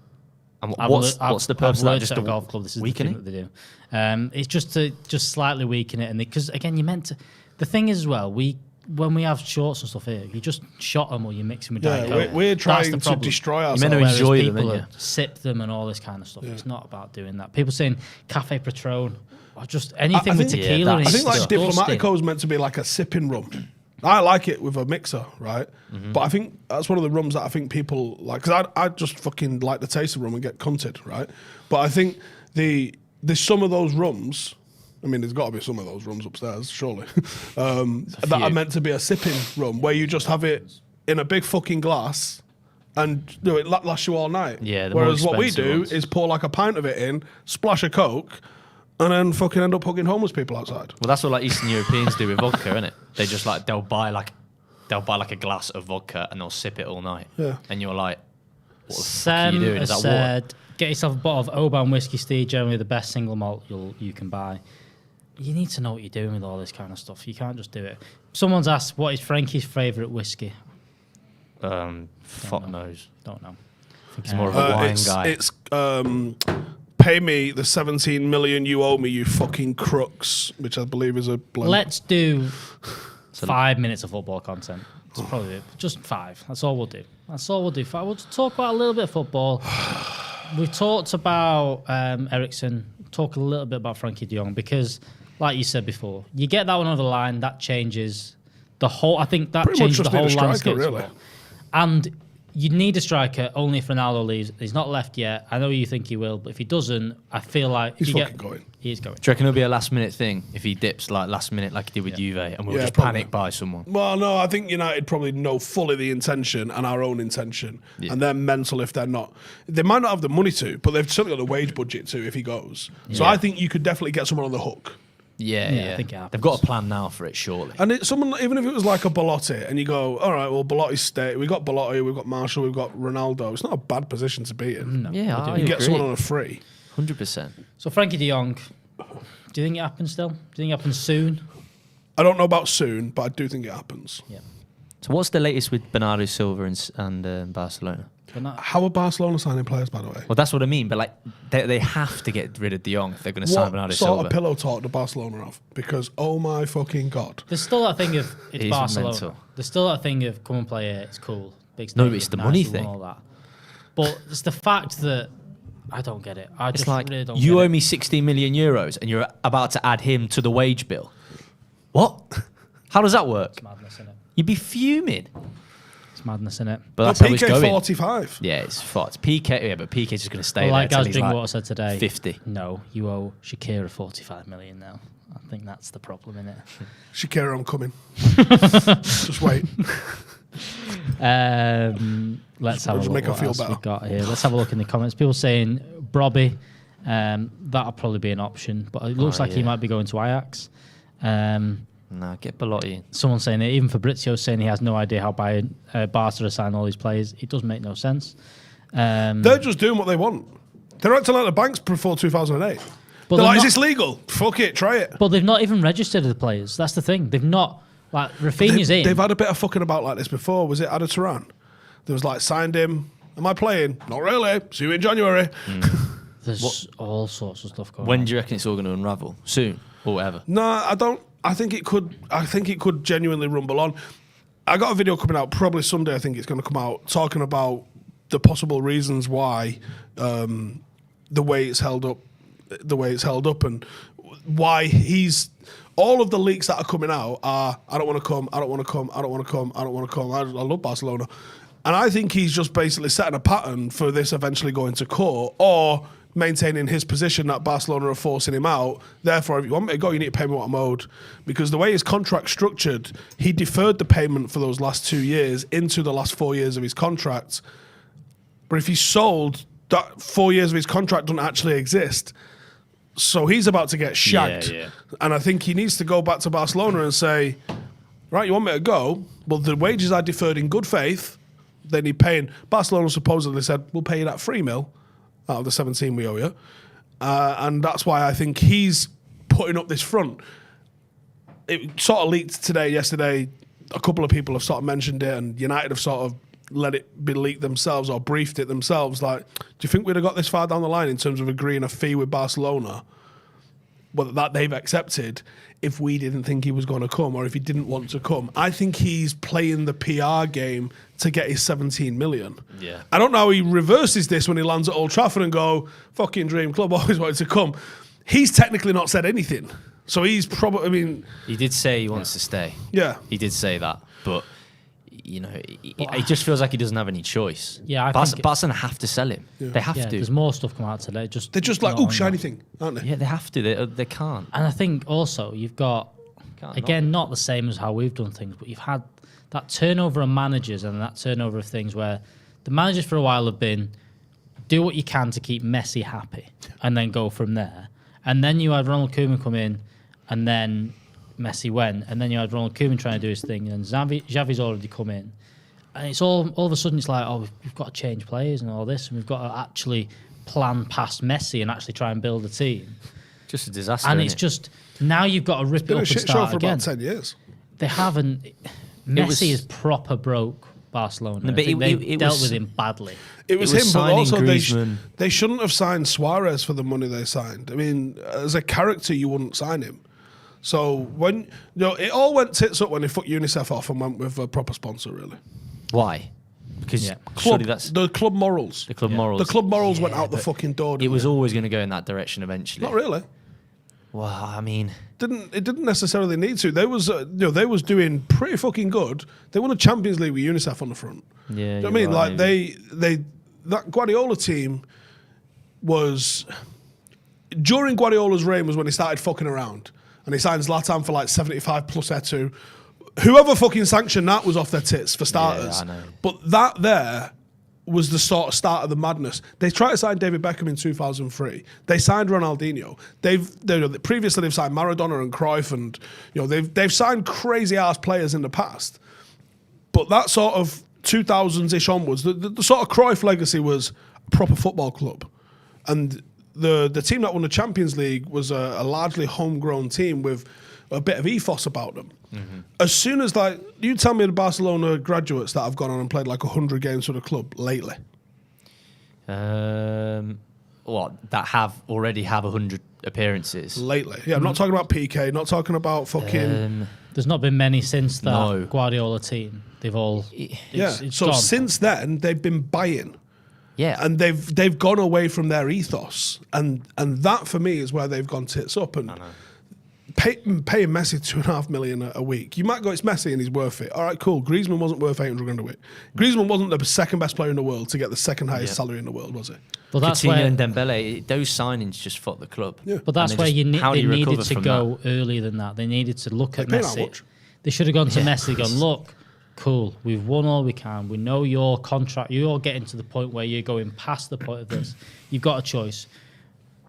And I've what's the purpose of that? worked Just at a to golf club. This is weaken the thing that they do. It's just to slightly weaken it, and because again, you meant to. The thing is, as well, we when we have shorts and stuff here, you just shot them or you mix them with Diet Coke. We're That's trying the to problem. destroy You're ourselves. meant to Whereas enjoy them, people aren't you? sip them and all this kind of stuff. It's not about doing that. People saying Cafe Patron or just anything I with think- tequila. yeah, in I it think like is disgusting. Diplomatico is meant to be like a sipping rum. I like it with a mixer, right? But I think that's one of the rums that I think people like. Because I just fucking like the taste of rum and get cunted, right? But I think there's some of those rums. I mean, there's got to be some of those rums upstairs, surely, that are meant to be a sipping rum where you just have it in a big fucking glass and do it lasts you all night. Yeah, the more Whereas what we expensive do ones. is pour like a pint of it in, splash a Coke, and then fucking end up hugging homeless people outside. Well, that's what like Eastern Europeans do with vodka, isn't it? They just like they'll buy like a glass of vodka and they'll sip it all night. Yeah. And you're like, what the fuck are Sam you doing? has Is that water? said, get yourself a bottle of Oban whiskey, Steve, generally the best single malt you can buy. You need to know what you're doing with all this kind of stuff. You can't just do it. Someone's asked, what is Frankie's favourite whiskey? Fuck knows. Don't know. I think he's more of a wine guy. It's pay me the 17 million you owe me, you fucking crooks, which I believe is a blend. Let's do 5 minutes of football content. It's probably just 5. That's all we'll do. We'll just talk about a little bit of football. We've talked about Eriksen, talk a little bit about Frankie de Jong, because, like you said before, you get that one over the line, that changes the whole. I think that Pretty much changes the just need whole a striker, landscape. really. And you need a striker only if Ronaldo leaves. He's not left yet. I know you think he will, but if he doesn't, I feel like He's if you fucking going. He is going. Do you reckon it'll be a last minute thing if he dips like last minute like he did with Juve and we'll Yeah, just probably. panic buy someone? Well, no, I think United probably know fully the intention and our own intention, and they're mental if they're not. They might not have the money to, but they've certainly got the wage budget to if he goes. So I think you could definitely get someone on the hook. Yeah, Yeah, yeah. I think it happens. They've got a plan now for it, surely. And someone, even if it was like a Belotti, and you go, all right, well, Belotti's stay. We've got Belotti, we've got Marshall, we've got Ronaldo. It's not a bad position to be in. No, Yeah, we do. I You get agree. someone on a free. 100%. So Frankie de Jong, do you think it happens still? Do you think it happens soon? I don't know about soon, but I do think it happens. Yeah. So what's the latest with Bernardo Silva and Barcelona? But not, How are Barcelona signing players, by the way? Well, that's what I mean. But like, they have to get rid of De Jong if they're going to sign What Bernardo sort Silva. of pillow talk do Barcelona have? Because, oh my fucking God. there's still that thing of it's He's Barcelona. mental. There's still that thing of come and play here. It's cool. Big No, stadium, but it's the nice, money we won thing. All that. But it's the fact that I don't get it. I It's just like really don't you get owe it. me 16 million euros and you're about to add him to the wage bill. What? How does that work? It's madness, isn't it? You'd be fuming. It's madness, isn't it? But Well, that's how it's PK going. 45. Yeah, it's fucked. PK, yeah, but PK's just going to stay Well, there like till Gaz he's like Drinkwater said today, 50. No, you owe Shakira 45 million now. I think that's the problem, isn't it? Shakira, I'm coming. Just wait. Let's have a Just look make her what feel else better. we've got here. Let's have a look in the comments. People saying Brobby, that'll probably be an option, but it looks like he yeah. might be going to Ajax. Nah, get Belotti. Someone saying that even Fabrizio saying he has no idea how Barca are signing all these players. It does make no sense. They're just doing what they want. They're acting like the banks before 2008. But They're like, they're is not- this legal? Fuck it, try it. But they've not even registered the players. That's the thing. They've not. Like Rafinha's in. They've had a bit of fucking about like this before. Was it Ada Turan? There was like, signed him. Am I playing? Not really. See you in January. There's all sorts of stuff going When on. do you reckon it's all going to unravel? Soon or whatever? No, I don't. I think it could genuinely rumble on. I got a video coming out probably Sunday. I think it's going to come out talking about the possible reasons why the way it's held up, and why he's. All of the leaks that are coming out are, I don't want to come, I don't want to come, I don't want to come, I don't want to come. I love Barcelona. And I think he's just basically setting a pattern for this eventually going to court or maintaining his position that Barcelona are forcing him out. Therefore, if you want me to go, you need to pay me what I'm owed. Because the way his contract's structured, he deferred the payment for those last 2 years into the last 4 years of his contract. But if he's sold, that 4 years of his contract doesn't actually exist. So he's about to get shagged. Yeah. And I think he needs to go back to Barcelona and say, right, you want me to go? Well, the wages I deferred in good faith, they need paying. Barcelona supposedly said, we'll pay you that 3 mil out of the 17 we owe you. And that's why I think he's putting up this front. It sort of leaked yesterday. A couple of people have sort of mentioned it, and United have sort of let it be leaked themselves or briefed it themselves. Like, do you think we'd have got this far down the line in terms of agreeing a fee with Barcelona but that they've accepted if we didn't think he was going to come or if he didn't want to come. I think he's playing the PR game to get his 17 million. Yeah. I don't know how he reverses this when he lands at Old Trafford and go, fucking dream club, always wanted to come. He's technically not said anything. So he's probably, I mean... He did say he wants to stay. Yeah. He did say that, but... You know, it just feels like he doesn't have any choice. Yeah, Barcelona have to sell him. Yeah. They have Yeah, to. there's more stuff come out today. They're just like, oh, shiny thing, aren't they? Yeah, they have to. They can't. And I think also you've got, again, not the same as how we've done things, but you've had that turnover of managers and that turnover of things where the managers for a while have been, do what you can to keep Messi happy and then go from there. And then you had Ronald Koeman come in and then Messi went, and then you had Ronald Koeman trying to do his thing, and Xavi's already come in, and it's all of a sudden it's like, oh, we've got to change players and all this, and we've got to actually plan past Messi and actually try and build a team. Just a disaster. And it's just now you've got to rip it up and start for again. about 10 years. They haven't. Messi is proper broke Barcelona. No, but they dealt with him badly. It was It him, was but also Griezmann. they shouldn't have signed Suarez for the money they signed. I mean, as a character, you wouldn't sign him. So when it all went tits up when they fucked UNICEF off and went with a proper sponsor, really. Why? Because Club, surely that's the club morals. the club morals. The club morals went Yeah, out the but fucking door. It was always going to go in that direction eventually. Not really. Well, I mean, It didn't necessarily need to. They was they was doing pretty fucking good. They won a Champions League with UNICEF on the front. yeah. Do you know you're what I mean? right, Like maybe. that Guardiola team was during Guardiola's reign was when he started fucking around and he signed Zlatan for like 75 plus Etu. Whoever fucking sanctioned that was off their tits for starters. I know. But that there was the sort of start of the madness. They tried to sign David Beckham in 2003. They signed Ronaldinho. Previously they've signed Maradona and Cruyff, and they've signed crazy ass players in the past. But that sort of 2000s-ish onwards, the sort of Cruyff legacy was a proper football club. And the team that won the Champions League was a largely homegrown team with a bit of ethos about them. Mm-hmm. As soon as, you tell me the Barcelona graduates that have gone on and played 100 games for the club lately. What, that already have 100 appearances? Lately. Yeah, I'm not talking about PK, not talking about fucking... There's not been many since that No. Guardiola team. They've all... It's so gone. since then, they've been buying. Yeah. And they've gone away from their ethos. And that, for me, is where they've gone tits up. And paying Messi $2.5 million a week. You might go, it's Messi and he's worth it. All right, cool. Griezmann wasn't worth 800 grand a week. Griezmann wasn't the second best player in the world to get the second highest salary in the world, was he? But that's Coutinho where, and Dembele, those signings just fucked the club. Yeah. but that's And they where just- how do they you needed recover to from go earlier than that. They needed to look at They paid how Messi. much? They should have gone to Messi and gone, look, cool, we've won all we can. We know your contract. You're getting to the point where you're going past the point of this. You've got a choice.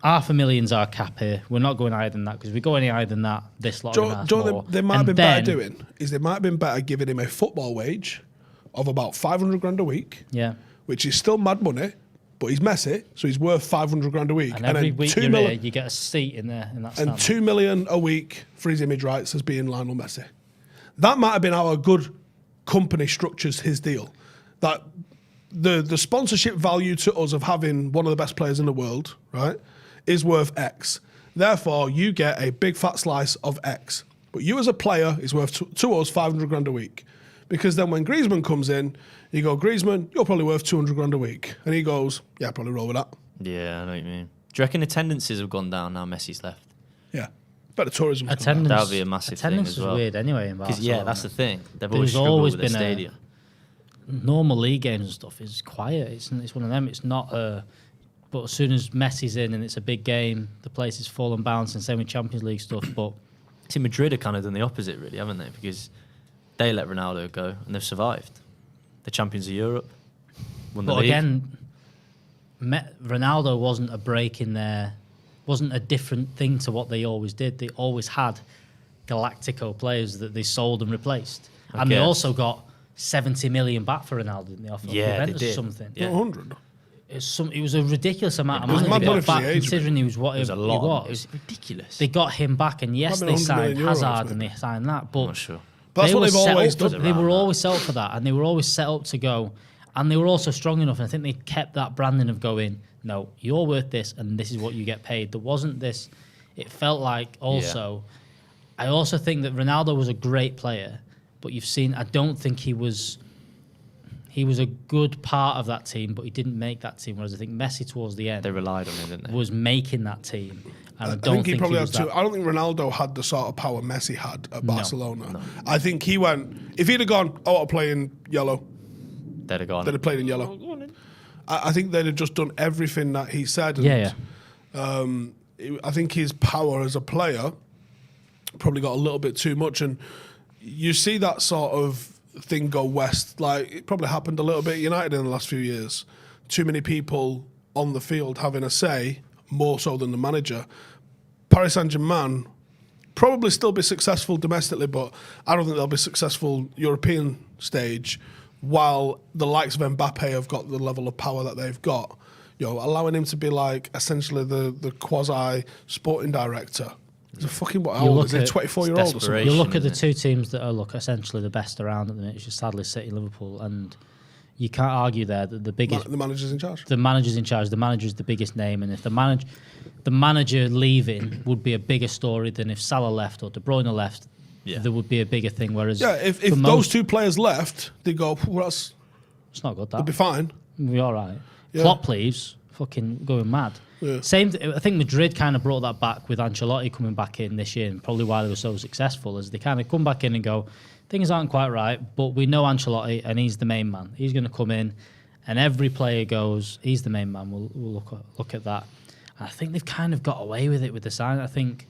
$500,000's our cap here. We're not going higher than that, because if we go any higher than that, this lot are Joe, more. they might have And been better then- doing is they might have been better giving him a football wage of about 500 grand a week, Yeah. which is still mad money, but he's Messi, so he's worth 500 grand a week. And every then week 2 you're mil- here, you get a seat in there in that and stand. 2 million a week for his image rights as being Lionel Messi. That might have been how a good company structures his deal. That the sponsorship value to us of having one of the best players in the world, right, is worth X. Therefore, you get a big fat slice of X. But you as a player is worth to us 500 grand a week. Because then when Griezmann comes in, you go, Griezmann, you're probably worth 200 grand a week. And he goes, yeah, probably roll with that. Yeah, I know what you mean. Do you reckon attendances have gone down now Messi's left? Yeah. Better tourism. Attendance, That would be a massive thing attendance as was well. weird anyway in Because Barcelona. that's the thing. They've There's always struggled always with the been a- stadium. normal league games and stuff is quiet. It's one of them. It's not but as soon as Messi's in and it's a big game, the place is full and balanced, and same with Champions League stuff. But See, Madrid have kind of done the opposite, really, haven't they? Because they let Ronaldo go and they've survived. The champions of Europe, won the but league. again, Ronaldo wasn't a break in there, wasn't a different thing to what they always did. They always had Galactico players that they sold and replaced, and they guess. also got 70 million back for Ronaldo in the offer. Yeah, they Juventus did. or something. Yeah. 100. It was a ridiculous amount of It was money mad they money got for back, the age, considering he was what It was he a lot. It was. was ridiculous. They got him back, and yes, Might have they been 100 signed million euros, Hazard and maybe. they signed that, but I'm not sure. But that's they what were they've set always up, done. They were always set up for that, and they were always set up to go, and they were also strong enough. And I think they kept that branding of going, no, you're worth this, and this is what you get paid. There wasn't this. it felt like also. I also think that Ronaldo was a great player, but you've seen. I don't think he was. He was a good part of that team, but he didn't make that team. Whereas I think Messi towards the end, they relied on him, didn't they? Was making that team. And I don't think he probably had that. I don't think Ronaldo had the sort of power Messi had at Barcelona. No. I think he went. If he'd have gone, I want to play in yellow. They'd have gone. They'd have played in yellow. I think they'd have just done everything that he said. And, I think his power as a player probably got a little bit too much, and you see that sort of thing go west. Like it probably happened a little bit at United in the last few years. Too many people on the field having a say, more so than the manager. Paris Saint-Germain probably still be successful domestically, but I don't think they'll be successful European stage. While the likes of Mbappe have got the level of power that they've got, allowing him to be like essentially the quasi sporting director. He's a fucking what old? Is he 24-year-old or something? You look at the two teams that are essentially the best around at the minute, which is sadly City, Liverpool, and you can't argue there that the biggest the manager's in charge. The manager's in charge. The manager's the biggest name, and if the manager leaving would be a bigger story than if Salah left or De Bruyne left. Yeah. There would be a bigger thing. Whereas if those two players left, they go, well, it's not good. That they'd be fine. We'll be all right. Yeah. Klopp leaves, fucking going mad. Yeah. Same. I think Madrid kind of brought that back with Ancelotti coming back in this year, and probably why they were so successful, as they kind of come back in and go, things aren't quite right, but we know Ancelotti and he's the main man. He's going to come in, and every player goes, he's the main man. We'll look at that. And I think they've kind of got away with it with the sign. I think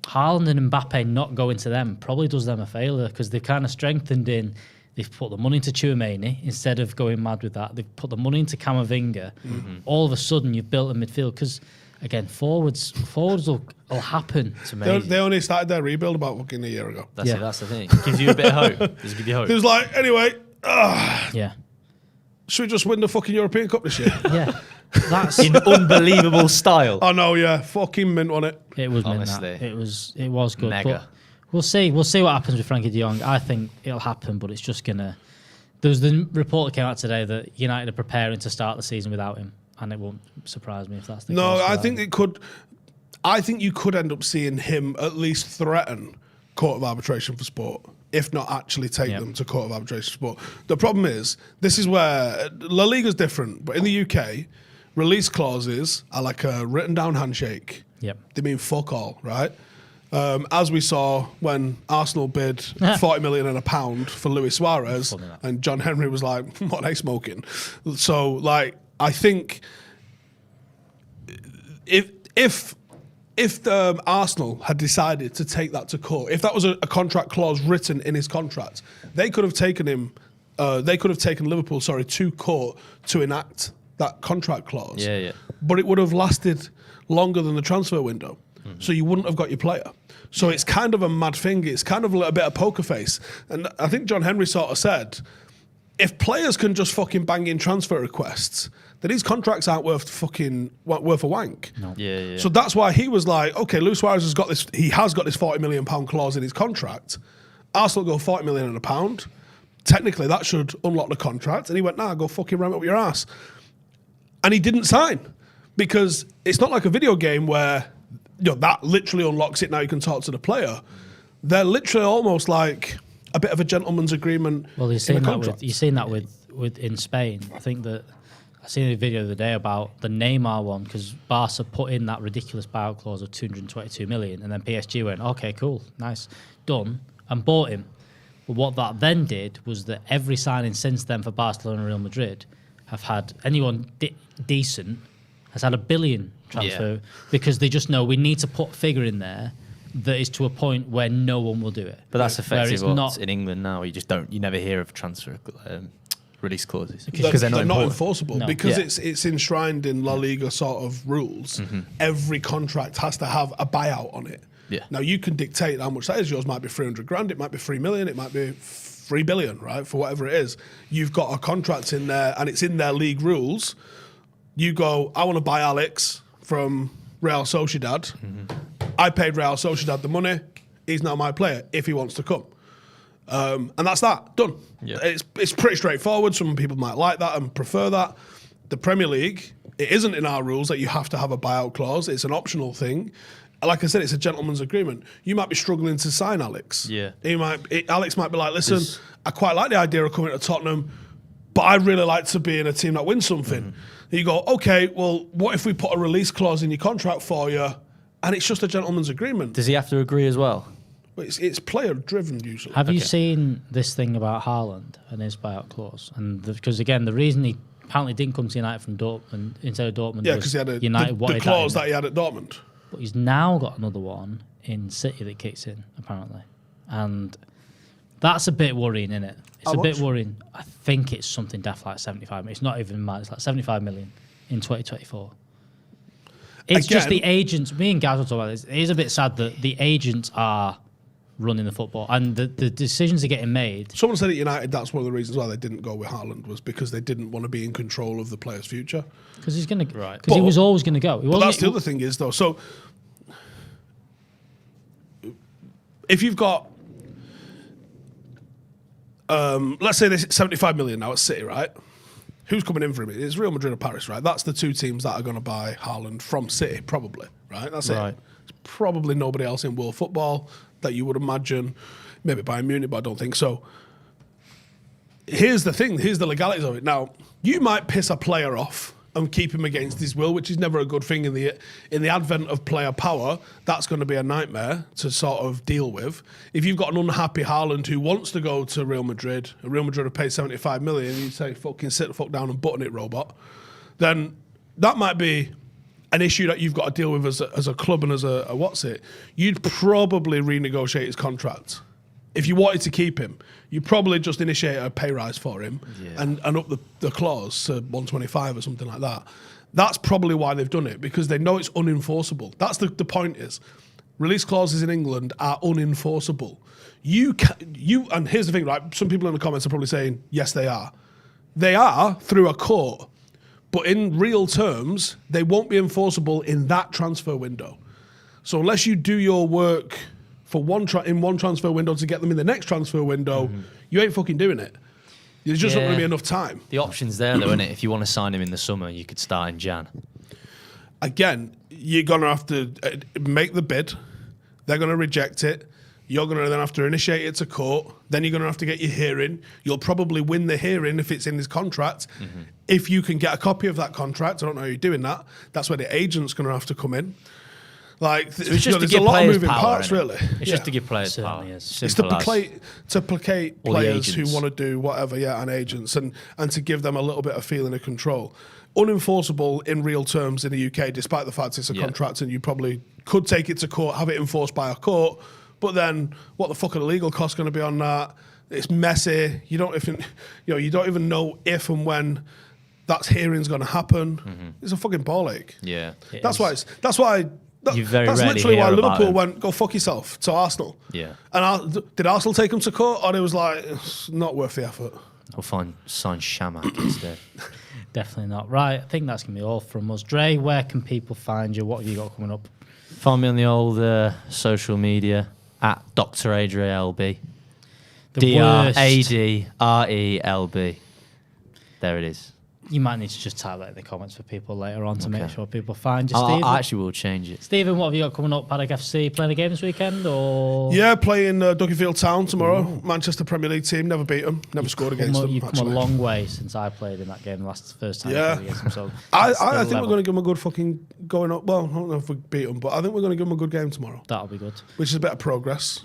Haaland and Mbappe not going to them probably does them a favour, because they've kind of strengthened in. They've put the money into Tchouaméni instead of going mad with that. They've put the money into Camavinga. Mm-hmm. All of a sudden, you've built a midfield, because again, forwards will happen. They only started their rebuild about fucking a year ago. That's the thing. It gives you a bit of hope. Does it give you hope? It was like, anyway, yeah. Should we just win the fucking European Cup this year? Yeah. That's in unbelievable style. I know, yeah. Fucking mint on it. It was honestly. It was good. Mega. But we'll see what happens with Frankie de Jong. I think it'll happen, but it's just gonna. There was the report that came out today that United are preparing to start the season without him, and it won't surprise me if that's the case. No, I think it could. I think you could end up seeing him at least threaten Court of Arbitration for Sport, if not actually take them to Court of Arbitration for Sport. The problem is, this is where La Liga's different, but in the UK, release clauses are like a written down handshake. Yep. They mean fuck all, right? As we saw when Arsenal bid 40 million and £1 for Luis Suarez, and John Henry was like, what are they smoking? So, like, I think if Arsenal had decided to take that to court, if that was a contract clause written in his contract, they could have taken him. They could have taken Liverpool, to court to enact that contract clause. Yeah. But it would have lasted longer than the transfer window, so you wouldn't have got your player. So it's kind of a mad thing. It's kind of a little bit of poker face. And I think John Henry sort of said, if players can just fucking bang in transfer requests, then his contracts aren't worth a wank. No. Yeah. So that's why he was like, okay, Luis Suarez has got this. He has got this £40 million clause in his contract. Arsenal go 40 million and £1. Technically, that should unlock the contract. And he went, nah, go fucking ram it up your ass. And he didn't sign, because it's not like a video game where that literally unlocks it. Now you can talk to the player. They're literally almost like a bit of a gentleman's agreement. Well, you've seen that with in Spain. I think that I seen a video the other day about the Neymar one, because Barca put in that ridiculous buyout clause of 222 million, and then PSG went, okay, cool, nice, done, and bought him. But what that then did was that every signing since then for Barcelona and Real Madrid have had anyone decent has had a billion transfer, because they just know we need to put a figure in there that is to a point where no one will do it. But that's effectively what's in England now. You never hear of transfer release clauses because they're not enforceable. No. Because it's enshrined in La Liga sort of rules. Mm-hmm. Every contract has to have a buyout on it. Yeah. Now you can dictate how much that is. Yours might be 300 grand. It might be 3 million. It might be 3 billion, right? For whatever it is, you've got a contract in there, and it's in their league rules. You go, I want to buy Alex from Real Sociedad. Mm-hmm. I paid Real Sociedad the money. He's now my player if he wants to come. And that's that. Done. Yeah. It's pretty straightforward. Some people might like that and prefer that. The Premier League, it isn't in our rules that you have to have a buyout clause. It's an optional thing. like I said, it's a gentleman's agreement. You might be struggling to sign Alex. Yeah. Alex might be like, listen, I quite like the idea of coming to Tottenham, but I'd really like to be in a team that wins something. Mm-hmm. You go, okay, well, what if we put a release clause in your contract for you, and it's just a gentleman's agreement? Does he have to agree as well? But it's player-driven usually. Have you seen this thing about Haaland and his buyout clause? And because again, the reason he apparently didn't come to United from Dortmund instead of Dortmund, because he had the clause that he had at Dortmund. But he's now got another one in City that kicks in, apparently. And that's a bit worrying, isn't it? It's a bit worrying. I think it's something definitely like 75 million. It's not even mad. It's like 75 million in 2024. It's just the agents. Me and Gaz will talk about this. It is a bit sad that the agents are running the football and the decisions are getting made. Someone said at United that's one of the reasons why they didn't go with Haaland was because they didn't want to be in control of the player's future. Because he's going to, because he was always going to go. But that's the other thing is though. So if you've got, let's say there's 75 million now at City, right? Who's coming in for him? It's Real Madrid or Paris, right? That's the two teams that are going to buy Haaland from City, probably, right? That's it. There's probably nobody else in world football that you would imagine. Maybe Bayern Munich, but I don't think so. Here's the thing. Here's the legalities of it. Now, you might piss a player off and keep him against his will, which is never a good thing in the advent of player power. That's going to be a nightmare to sort of deal with. If you've got an unhappy Haaland who wants to go to Real Madrid, and Real Madrid have paid 75 million, and you say, fucking sit the fuck down and button it, robot, then that might be an issue that you've got to deal with as a club and as a what's it. You'd probably renegotiate his contract. If you wanted to keep him, you'd probably just initiate a pay rise for him and up the clause to 125 or something like that. That's probably why they've done it, because they know it's unenforceable. That's the point is, release clauses in England are unenforceable. And here's the thing, right? Some people in the comments are probably saying, yes, they are. They are through a court, but in real terms, they won't be enforceable in that transfer window. So unless you do your work for one transfer window to get them in the next transfer window, you ain't fucking doing it. There's just not going to be enough time. The option's there, though, isn't it? If you want to sign him in the summer, you could start in Jan. Again, you're going to have to make the bid. They're going to reject it. You're going to then have to initiate it to court. Then you're going to have to get your hearing. You'll probably win the hearing if it's in his contract. If you can get a copy of that contract, I don't know how you're doing that. That's where the agent's going to have to come in. Like, so it's just there's a lot of moving parts, really. It's just to give players power. It's to placate players who want to do whatever, and agents, and to give them a little bit of feeling of control. Unenforceable in real terms in the UK, despite the fact it's a contract and you probably could take it to court, have it enforced by a court, but then what the fuck are the legal costs going to be on that? It's messy. You don't even know if and when that hearing's going to happen. It's a fucking ball ache. Yeah, that's why. That's literally why Liverpool went, go fuck yourself, to Arsenal. Yeah. And did Arsenal take him to court, or it was like, it's not worth the effort? I'll sign Shamak instead. Definitely not. Right, I think that's going to be all from us. Dre, where can people find you? What have you got coming up? Find me on the old social media, at Dr. AdrielB. DRADRELB. There it is. You might need to just type that in the comments for people later on to make sure people find you, Steve. I actually will change it. Stephen, what have you got coming up? Paddock FC playing a game this weekend? Or yeah, playing Duckyfield Town tomorrow. Manchester Premier League team. Never beat them. Never scored against them. You've come a long way since I played in that game first time. Yeah. Against them, so I think we're going to give them a good fucking going up. Well, I don't know if we beat them, but I think we're going to give them a good game tomorrow. That'll be good. Which is a bit of progress.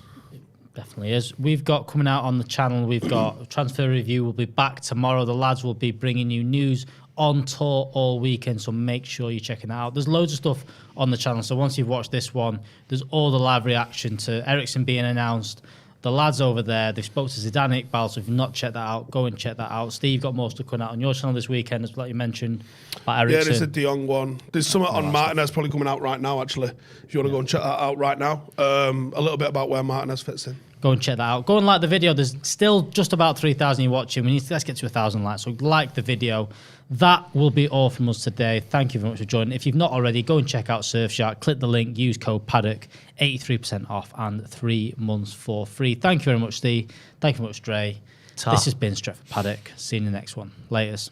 Definitely is. We've got coming out on the channel, we've got Transfer Review. We'll be back tomorrow. The lads will be bringing you news on tour all weekend, so make sure you're checking that out. There's loads of stuff on the channel, so once you've watched this one, there's all the live reaction to Eriksen being announced. The lads over there, they've spoke to Zidane Iqbal, so if you've not checked that out, go and check that out. Steve got more stuff coming out on your channel this weekend, as like you mentioned, about Eriksen. Yeah, there's a De Jong one. There's something on Martinez probably coming out right now, actually, if you want to go and check that out right now. A little bit about where Martinez fits in. Go and check that out. Go and like the video. There's still just about 3,000 you watching. Let's get to 1,000 likes. So like the video. That will be all from us today. Thank you very much for joining. If you've not already, go and check out Surfshark. Click the link. Use code Paddock. 83% off and 3 months for free. Thank you very much, Steve. Thank you very much, Dre. This has been Stretford Paddock. See you in the next one. Laters.